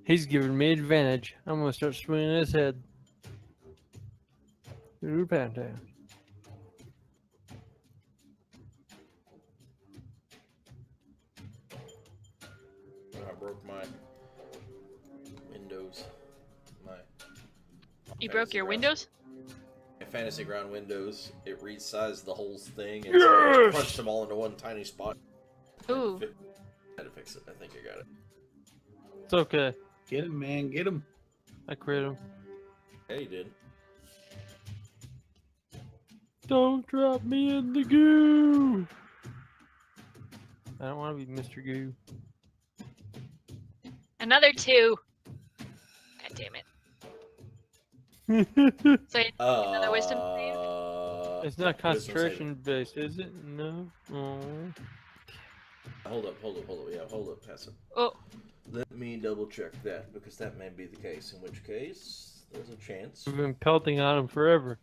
He's giving me advantage. I'm gonna start swinging his head. Through Pantown. I broke my windows. You broke your windows? My Fantasy Ground windows. It resized the whole thing and so it crunched them all into one tiny spot. Ooh. Had to fix it. I think I got it. It's okay. Get him, man. Get him. I crit him. Yeah, you did. Don't drop me in the goo. I don't want to be Mr. Goo. Another 2. God damn it. So another wisdom save? It's not wisdom saving. concentration based, is it? No. Oh. Hold up. Yeah, hold up, pass it. Oh, Let me double check that because that may be the case. In which case, there's a chance. We've been pelting on him forever.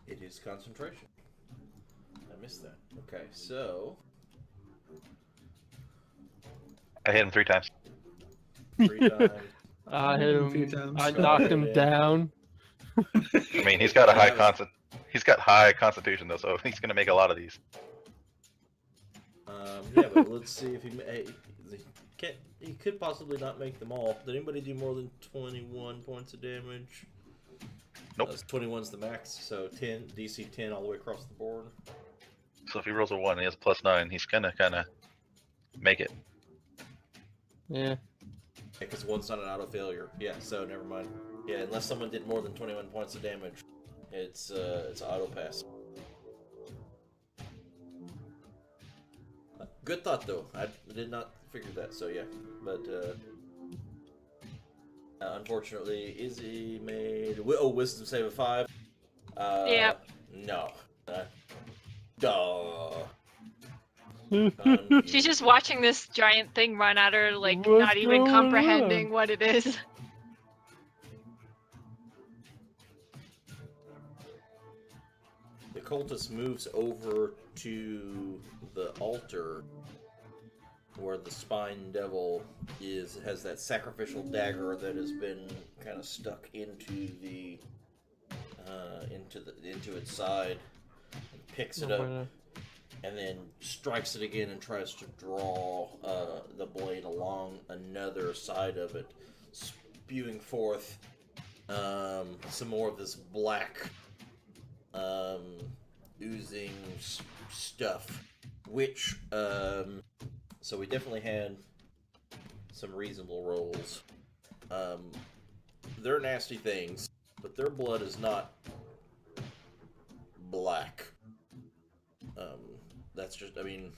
It is concentration. I missed that. Okay, so I hit him 3 times. 3 times. I hit A few him. times. I Got knocked it him in. down. I mean, he's got a high Yeah. He's got high constitution though, so he's gonna make a lot of these. Yeah, but let's see if he could possibly not make them all. Did anybody do more than 21 points of damage? Nope. 21's the max, so 10 DC 10 all the way across the board. So if he rolls a 1, and he has a +9. He's gonna kind of make it. Yeah. Because one's not an auto failure. Yeah, so never mind. Yeah, unless someone did more than 21 points of damage, it's auto pass. Good thought though. I did not figure that. So yeah, but unfortunately, Izzy made wisdom save of 5. Yep. No. Duh. She's just watching this giant thing run at her, like What's not even going comprehending on? what it is. The cultist moves over to the altar where the spine devil has that sacrificial dagger that has been kind of stuck into the into its side, and picks it up and then strikes it again and tries to draw the blade along another side of it, spewing forth some more of this black oozing stuff, which so we definitely had some reasonable rolls. They're nasty things, but their blood is not black. That's just, I mean,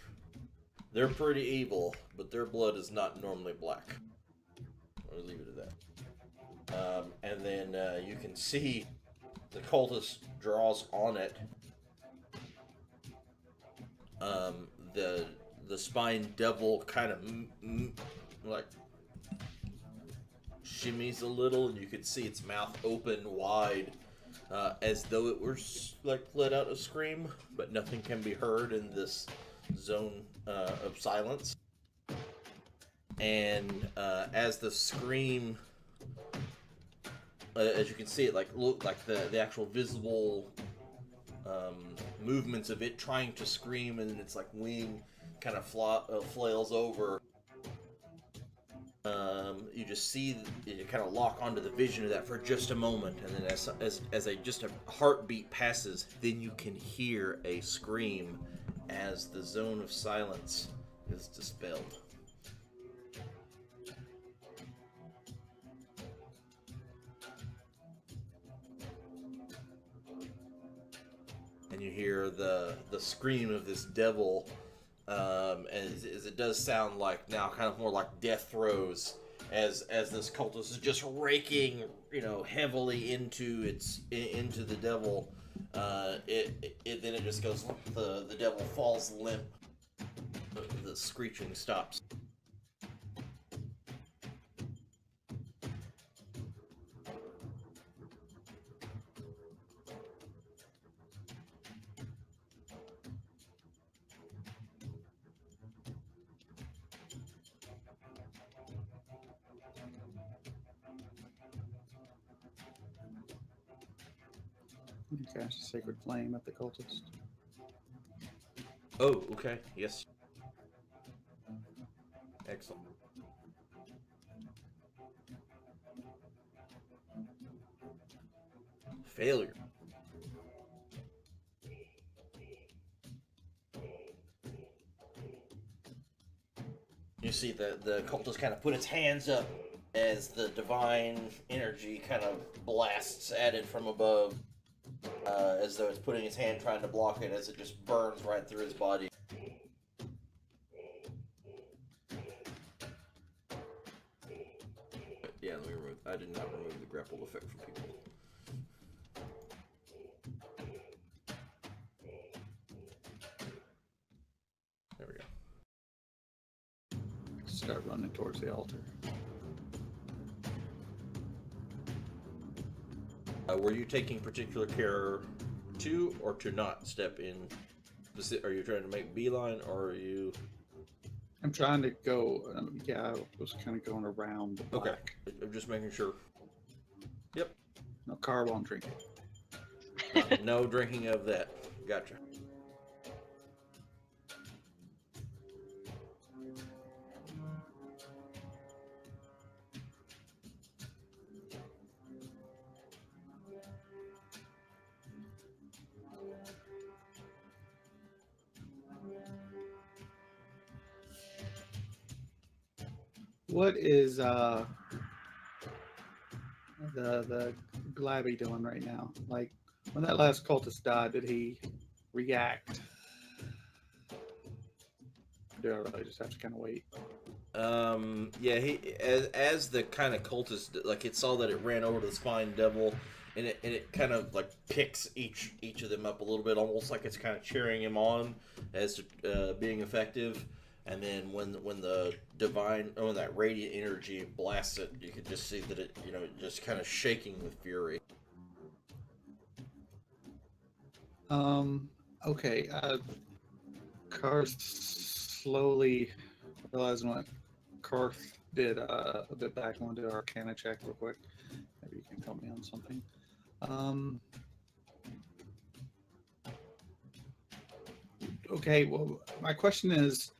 they're pretty evil, but their blood is not normally black. I'll leave it at that. And then you can see the cultist draws on it. The spine devil kind of like shimmies a little, and you can see its mouth open wide, as though it were like let out a scream, but nothing can be heard in this zone of silence. And as the scream, as you can see, it look like the actual visible movements of it trying to scream, and its like wing kind of flails over. You just see it kind of lock onto the vision of that for just a moment, and then as just a heartbeat passes, then you can hear a scream as the zone of silence is dispelled. And you hear the scream of this devil, as it does sound like now kind of more like death throes, as this cultist is just raking, heavily into the devil. Then it just goes, the devil falls limp. The screeching stops. You cast a sacred flame at the cultist. Oh, okay, yes. Excellent. Failure. You see the cultist kind of put its hands up as the divine energy kind of blasts at it from above, as though it's putting its hand trying to block it, as it just burns right through his body. But yeah, I did not remove the grapple effect from people. There we go. Start running towards the altar. Were you taking particular care to or to not step in? Are you trying to make beeline, or are you? I'm trying to go. Yeah, I was kind of going around the Okay. black. I'm just making sure. Yep. No, car won't drink it. No drinking of that. Gotcha. What is the Glabby doing right now? Like when that last cultist died, did he react? Do I really just have to kind of wait? Yeah, he as the kind of cultist, like it saw that it ran over to the spine devil, and it kind of like picks each of them up a little bit, almost like it's kind of cheering him on as being effective. And then when the divine, when that radiant energy blasts it, you could just see that it, just kind of shaking with fury. Okay. Karth slowly realizing what Karth did a bit back. I want to do an Arcana check real quick. Maybe you can help me on something. Okay, well, my question is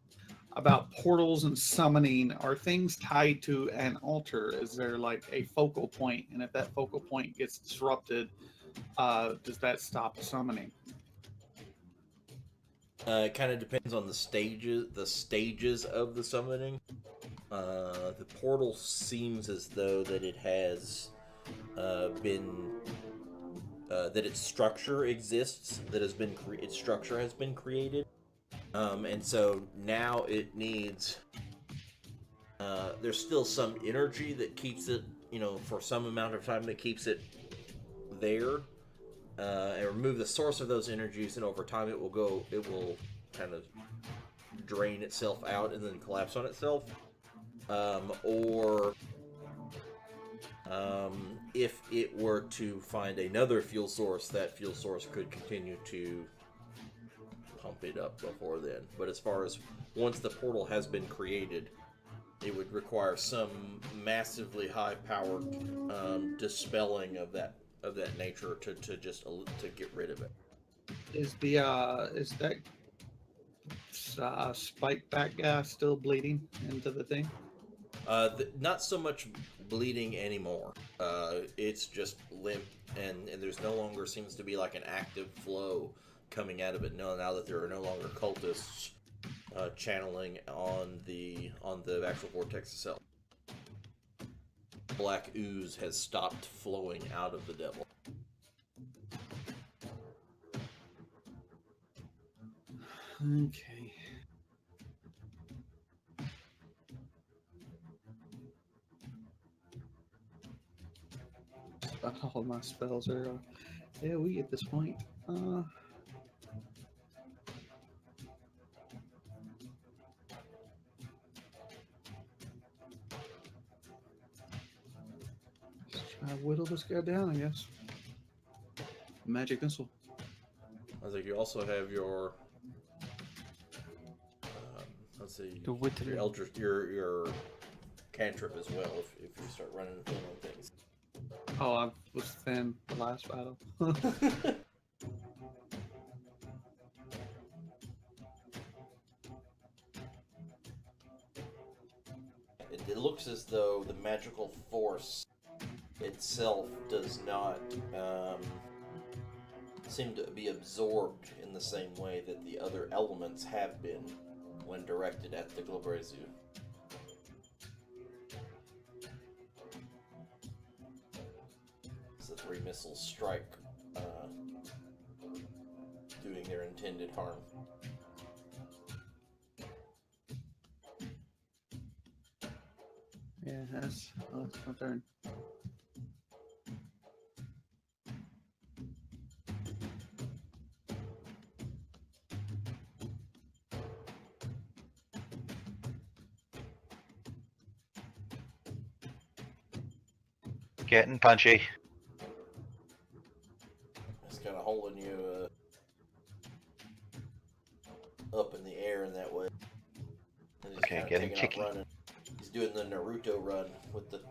about portals and summoning. Are things tied to an altar? Is there like a focal point? And if that focal point gets disrupted, does that stop summoning? It kind of depends on the stages of the summoning. The portal seems as though that it has been that its structure exists, that has been its structure has been created, and so now it needs. There's still some energy that keeps it, for some amount of time that keeps it there, and remove the source of those energies, and over time it will kind of drain itself out and then collapse on itself, or if it were to find another fuel source, that fuel source could continue to pump it up before then. But as far as once the portal has been created, it would require some massively high-powered dispelling of that nature to get rid of it. Is that spike back guy still bleeding into the thing? Not so much bleeding anymore. It's just limp, and there's no longer seems to be like an active flow coming out of it. Now that there are no longer cultists channeling on the actual vortex itself. Black ooze has stopped flowing out of the devil. Okay. About all my spells are AoE at this point. Let's try to whittle this guy down, I guess. Magic missile. I think you also have your let's see, The whittle. your eldritch, your cantrip as well. If you start running thin on things. Oh, I was thin the last battle. It looks as though the magical force itself does not seem to be absorbed in the same way that the other elements have been when directed at the Glabrezu. As the three missiles strike, doing their intended harm. Yeah, that's my turn. Getting punchy. It's kind of holding you up in the air in that way. And Okay, Kinda getting taking off chicky. running. He's doing the Naruto run with the.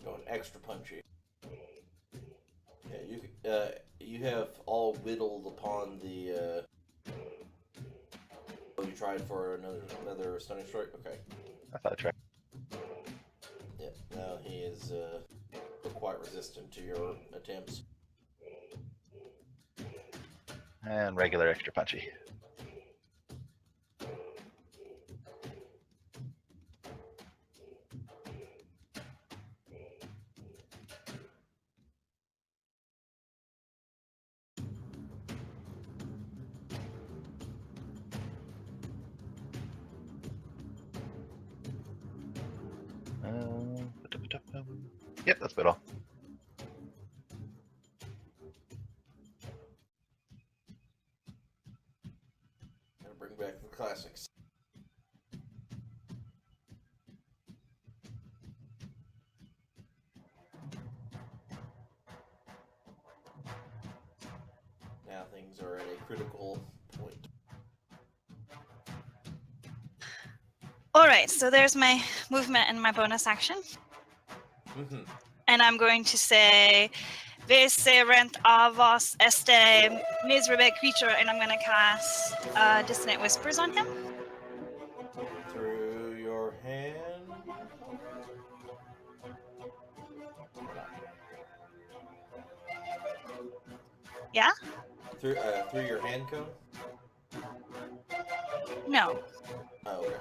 Going extra punchy. Yeah, you have all whittled upon the. Oh, you tried for another stunning strike. Okay. I thought I tried. Yeah. Now he is quite resistant to your attempts. And regular extra punchy. Yep, that's about all. Gotta bring back the classics. Now things are at a critical point. All right, so there's my movement and my bonus action. Mm-hmm. And I'm going to say, Veserent avos este miserable creature, and I'm going to cast Dissonant Whispers on him. Through your hand. Yeah? Through your hand cone. No. Oh, okay.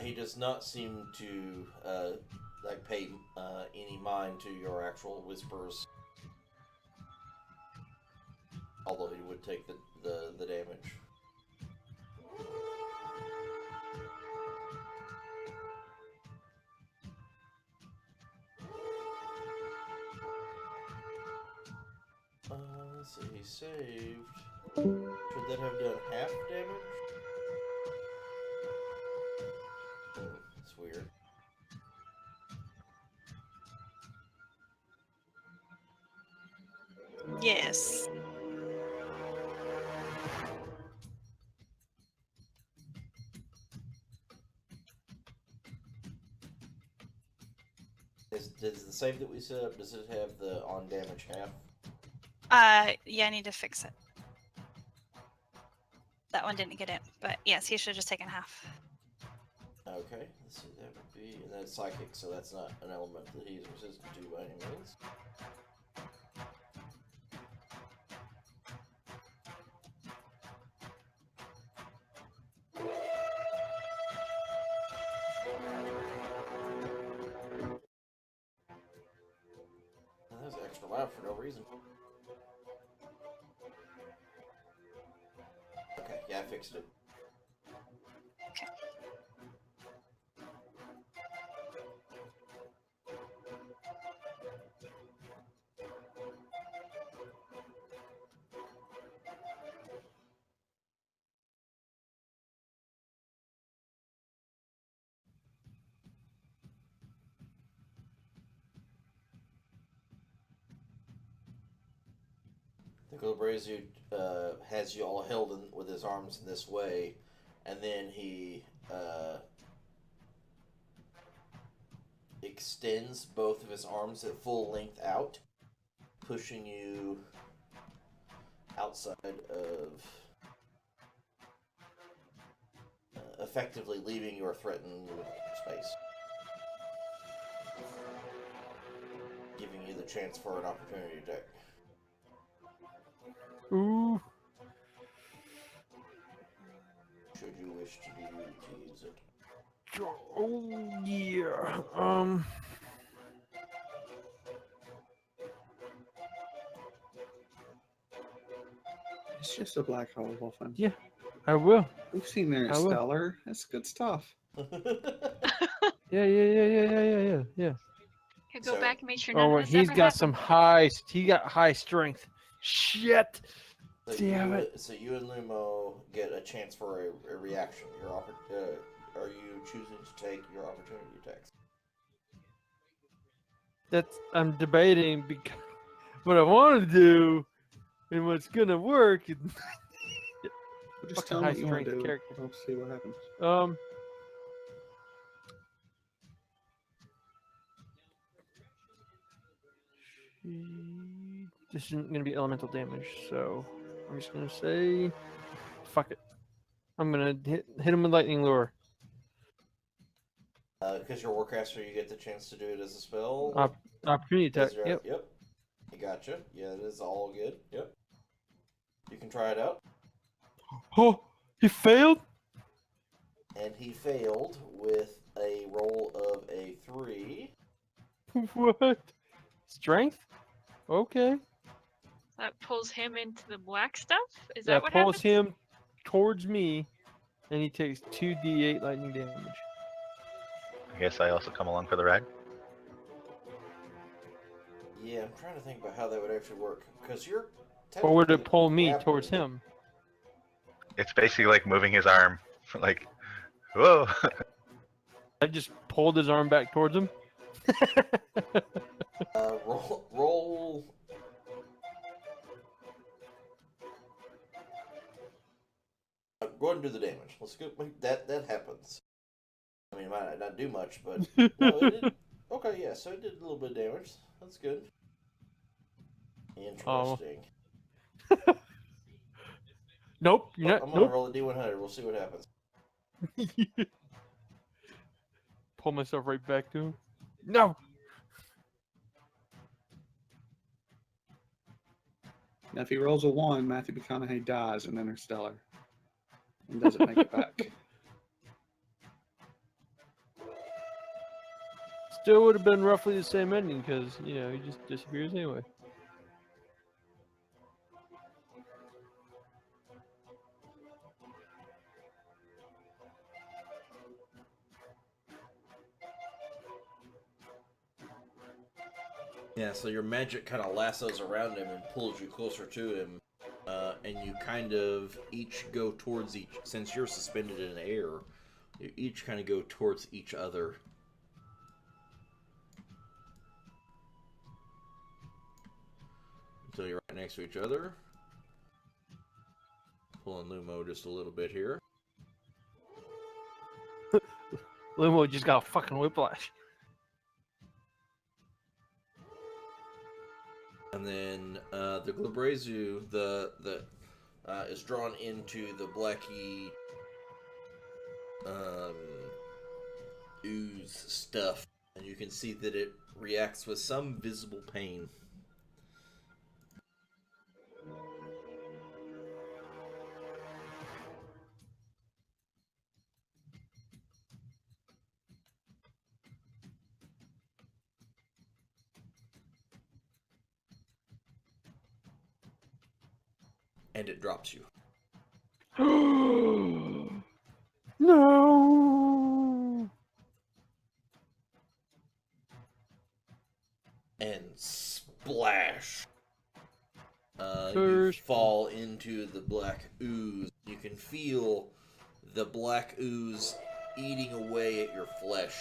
He does not seem to pay any mind to your actual whispers, although he would take the damage. Let's see, he saved. Should that have done half damage? That's weird. Yes. Does the save that we set up, does it have the on damage half? Yeah, I need to fix it. That one didn't get it, but yes, he should have just taken half. Okay, let's see, that would be, and that's psychic, so that's not an element that he's resistant to by any means. That was extra loud for no reason. Okay, yeah, I fixed it. The Glabrazu has you all held with his arms in this way, and then he extends both of his arms at full length out, pushing you outside of, effectively leaving your threatened space, giving you the chance for an opportunity attack. Ooh. Should you wish to use it. Oh yeah. It's just a black hole, Wolfen. Yeah. I will. We've seen their I will. stellar. That's good stuff. Yeah. Could go So- back and make sure Oh, none well, of this he's ever got happened. some high. He got high strength. Shit. So Damn you, it. so you and Lumo get a chance for a reaction. Are you choosing to take your opportunity attacks? I'm debating because what I want to do and what's gonna work. Is, Well, just Fucking tell me high what you want to strength do. character. I'll see what happens. This isn't gonna be elemental damage, so I'm just gonna say, fuck it. I'm gonna hit him with lightning lure. Because you're Warcaster, you get the chance to do it as a spell. Opportunity attack. Is there- Yep. Yep. I gotcha. Yeah, it is all good. Yep. You can try it out. Oh, he failed. And he failed with a roll of a 3. What? Strength? Okay. That pulls him into the black stuff? Is That that what pulls happens? him towards me, and he takes 2d8 lightning damage. I guess I also come along for the ride. Yeah, I'm trying to think about how that would actually work. Because you're. Or would it technically pull me grappled. towards him? It's basically like moving his arm. Like, whoa. I just pulled his arm back towards him. Roll. Go ahead and do the damage. Let's go. That happens. I mean, it might not do much, but no, it did. Okay, yeah. So it did a little bit of damage. That's good. Interesting. Nope, you're I'm not. gonna Nope. roll a d100. We'll see what happens. Pull myself right back to him. No. Now, if he rolls a 1, Matthew McConaughey dies in Interstellar and doesn't make it back. Still would have been roughly the same ending because he just disappears anyway. Yeah, so your magic kind of lassos around him and pulls you closer to him, and you kind of each go towards each. Since you're suspended in air, you each kind of go towards each other. Until you're right next to each other. Pulling Lumo just a little bit here. Lumo just got a fucking whiplash. And then the Glabrezu, is drawn into the blacky ooze stuff, and you can see that it reacts with some visible pain. And it drops you. No. And splash. You First. fall into the black ooze. You can feel the black ooze eating away at your flesh.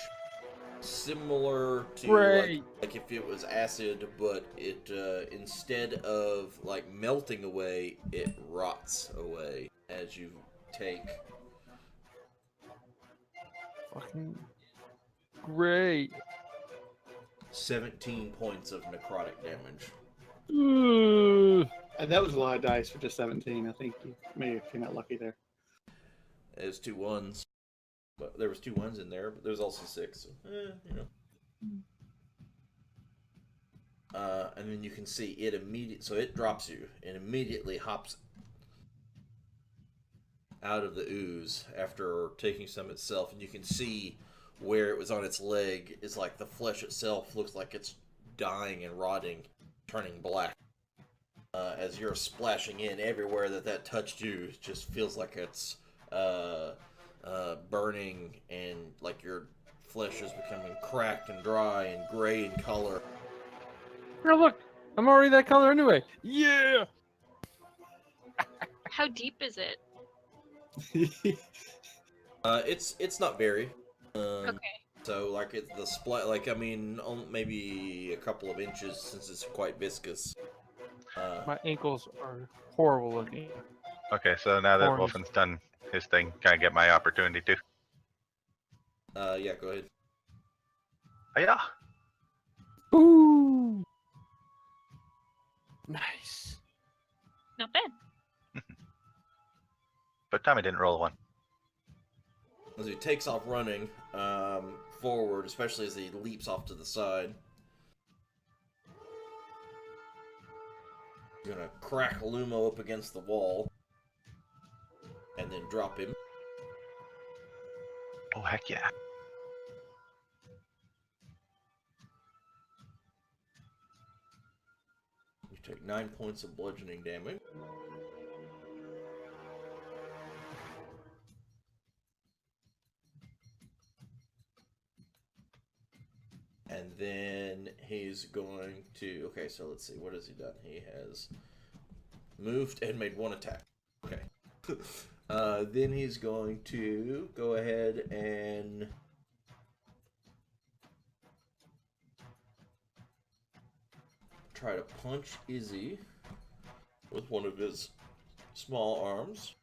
Similar to Great. like if it was acid, but it instead of like melting away, it rots away as you take. Fucking great. 17 points of necrotic damage. Ugh. And that was a lot of dice for just 17. I think you may have came out lucky there. There's 2 1s. But there was 2 1s in there, but there's also 6. So, and then you can see it so it drops you and immediately hops out of the ooze after taking some itself, and you can see where it was on its leg is like the flesh itself looks like it's dying and rotting, turning black. as you're splashing in everywhere that touched you, it just feels like it's burning, and like your flesh is becoming cracked and dry and gray in color. Oh, look! I'm already that color anyway. Yeah! How deep is it? It's not very. Okay. So like it's the splat. Like I mean, maybe a couple of inches since it's quite viscous. My ankles are horrible looking. Okay, so now that Orange. Wolfen's done his thing, can I get my opportunity too? Yeah, go ahead. Yeah. Ooh! Nice. Not bad. But Tommy didn't roll a 1. As he takes off running forward, especially as he leaps off to the side. You're gonna crack Lumo up against the wall, and then drop him. Oh, heck yeah. You take 9 points of bludgeoning damage. And then he's going to... Okay, so let's see. What has he done? He has moved and made 1 attack. Okay. Then he's going to go ahead and... try to punch Izzy with one of his small arms.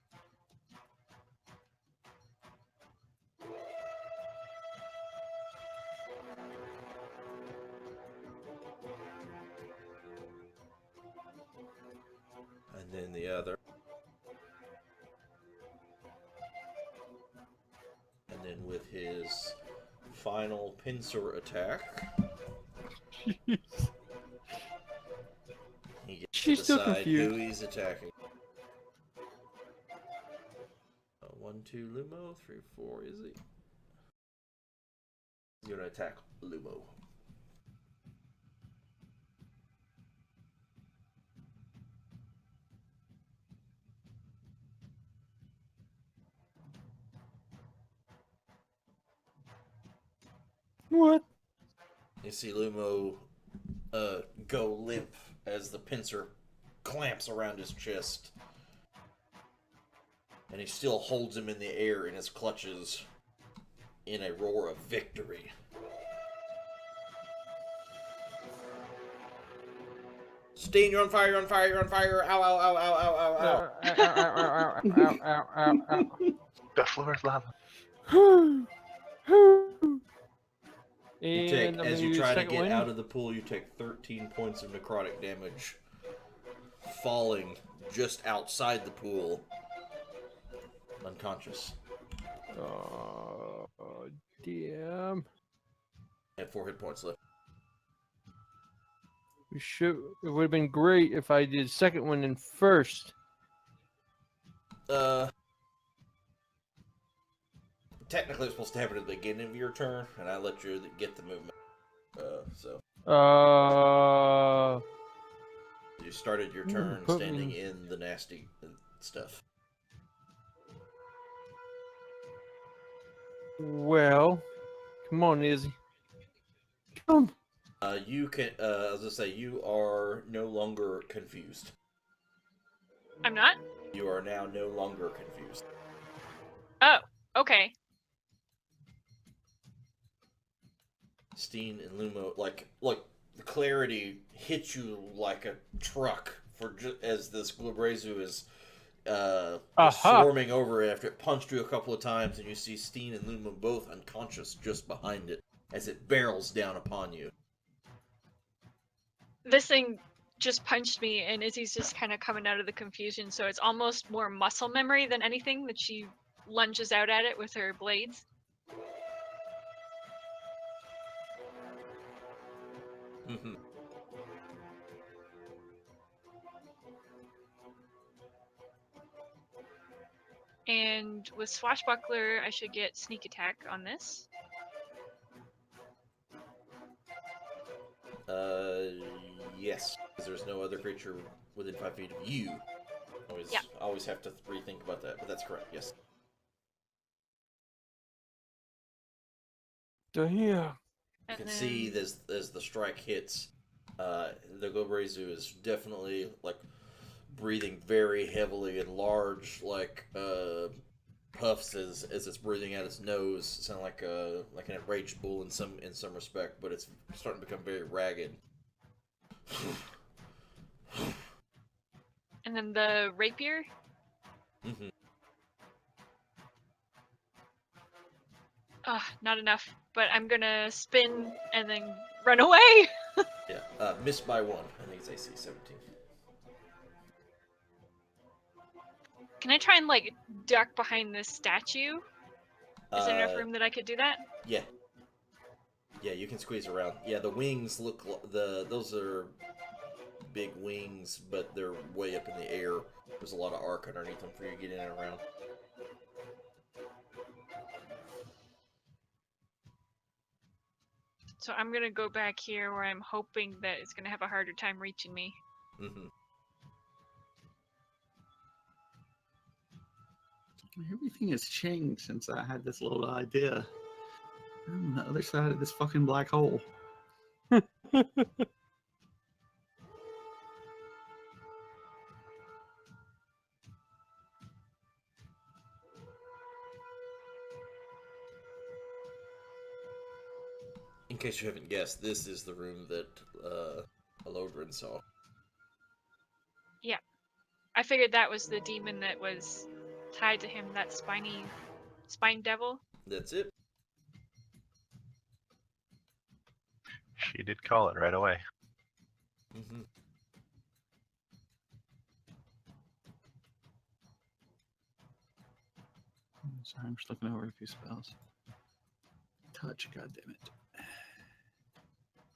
And then the other. And then with his final pincer attack, he gets She's to still decide confused. who he's attacking. 1, 2, Lumo. 3, 4, Izzy. He's gonna attack Lumo. What? You see Lumo go limp as the pincer clamps around his chest. And he still holds him in the air in his clutches in a roar of victory. Steen, you're on fire, you're on fire, you're on fire. Ow, ow, ow, ow, ow, ow, ow. Ow, ow, ow, ow, The floor is lava. ow. You take, And I'm as gonna you use try to second get wind. out of the pool, you take 13 points of necrotic damage, falling just outside the pool, unconscious. Oh, damn. Had 4 hit points left. We should. It would have been great if I did second one and first. Technically, it's supposed to happen at the beginning of your turn, and I let you get the movement. So you started your turn put standing me- in the nasty stuff. Well, come on, Izzy. Come. You can, as I say, you are no longer confused. I'm not? You are now no longer confused. Oh, okay. Steen and Lumo, like the clarity hits you like a truck as this Glabrezu is swarming over it after it punched you a couple of times, and you see Steen and Lumo both unconscious just behind it as it barrels down upon you. This thing just punched me, and Izzy's just kind of coming out of the confusion, so it's almost more muscle memory than anything that she lunges out at it with her blades. Mm-hmm. And with Swashbuckler, I should get sneak attack on this. Yes, because there's no other creature within 5 feet of you. Yeah. Always have to rethink about that, but that's correct. Yes. So here. You And can then, see as the strike hits, the Gobrazu is definitely like breathing very heavily and large, like puffs as it's breathing out its nose. Sound like an enraged bull in some respect, but it's starting to become very ragged. and then the rapier. Hmm. Not enough. But I'm gonna spin and then run away. Yeah, missed by 1. I think it's AC 17. Can I try and like duck behind this statue? Is there enough Uh, room that I could do that? yeah, yeah, you can squeeze around. Yeah, the wings look those are big wings, but they're way up in the air. There's a lot of arc underneath them for you to get in and around. So I'm gonna go back here where I'm hoping that it's gonna have a harder time reaching me. Hmm. Everything has changed since I had this little idea. I'm on the other side of this fucking black hole. In case you haven't guessed, this is the room that Alodrin saw. Yeah. I figured that was the demon that was tied to him, that spine devil. That's it. She did call it right away. Hmm. Sorry, I'm just looking over a few spells. Touch, goddammit.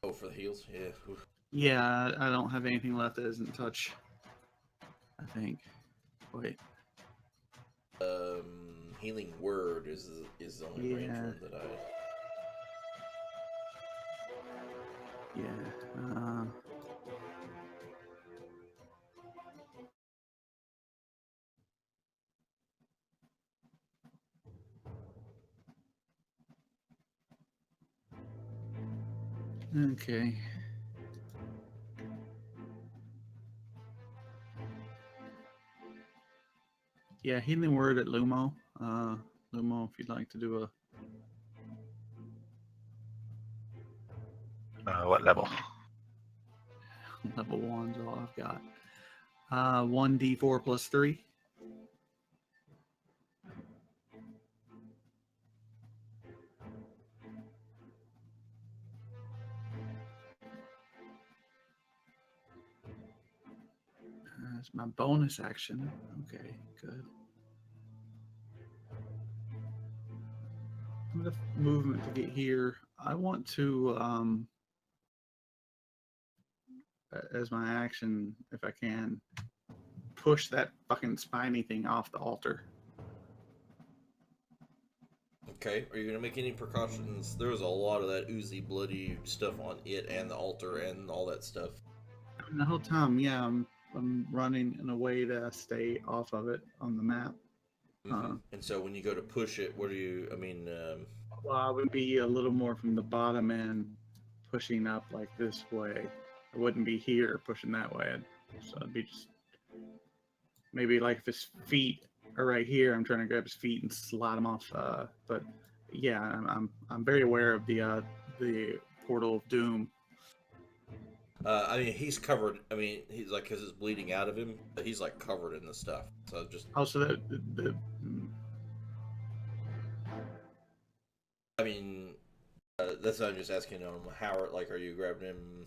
Oh, for the heals? Yeah. Oof. Yeah, I don't have anything left that isn't touch. I think. Wait. Healing Word is the only range Yeah. one that I... Yeah. Okay. Yeah, healing word at Lumo. Lumo, if you'd like to do What level? a level 1's all I've got. 1d4 plus 3. That's my bonus action. Okay, good. Enough movement to get here. I want to, as my action, if I can, push that fucking spiny thing off the altar. Okay, are you going to make any precautions? There was a lot of that oozy, bloody stuff on it and the altar and all that stuff. And the whole time, yeah, I'm running in a way to stay off of it on the map. And so when you go to push it, what do you, Well, I would be a little more from the bottom end, pushing up like this way. I wouldn't be here pushing that way. So I'd be just maybe like if his feet are right here, I'm trying to grab his feet and slide him off. But yeah, I'm very aware of the portal of doom. he's covered, he's like, because it's bleeding out of him, but he's like covered in the stuff. So just, Also, that's what I'm just asking him, how, like, are you grabbing him?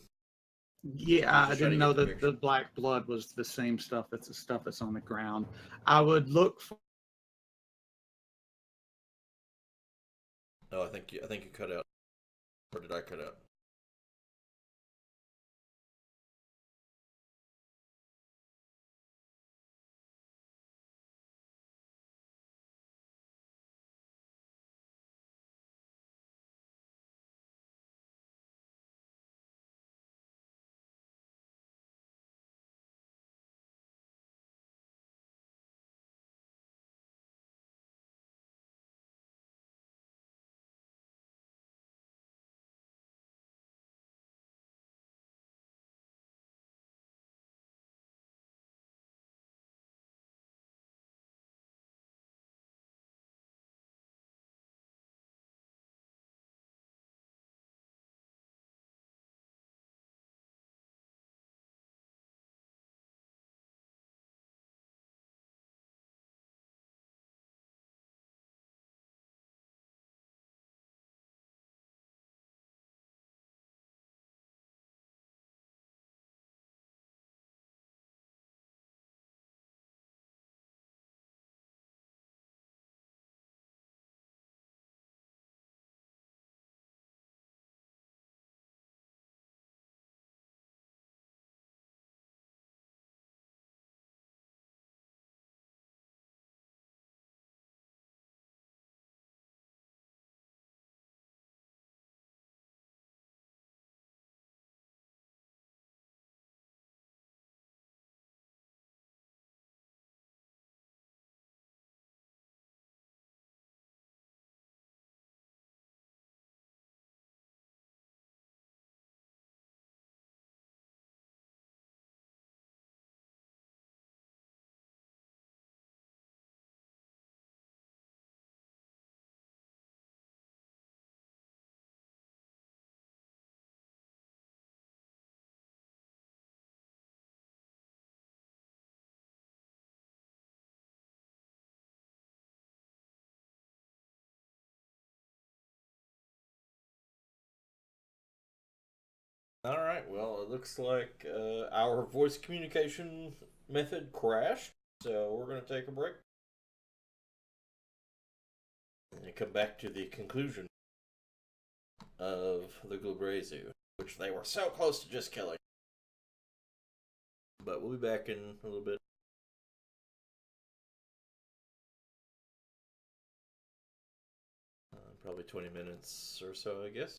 yeah, I Just trying to didn't get know the that picture. the black blood was the same stuff. That's the stuff that's on the ground. I would look for. No, I think you cut out. Or did I cut out? Alright, well, it looks like our voice communication method crashed, so we're going to take a break. And come back to the conclusion of the Glabrezu, which they were so close to just killing. But we'll be back in a little bit. Probably 20 minutes or so, I guess.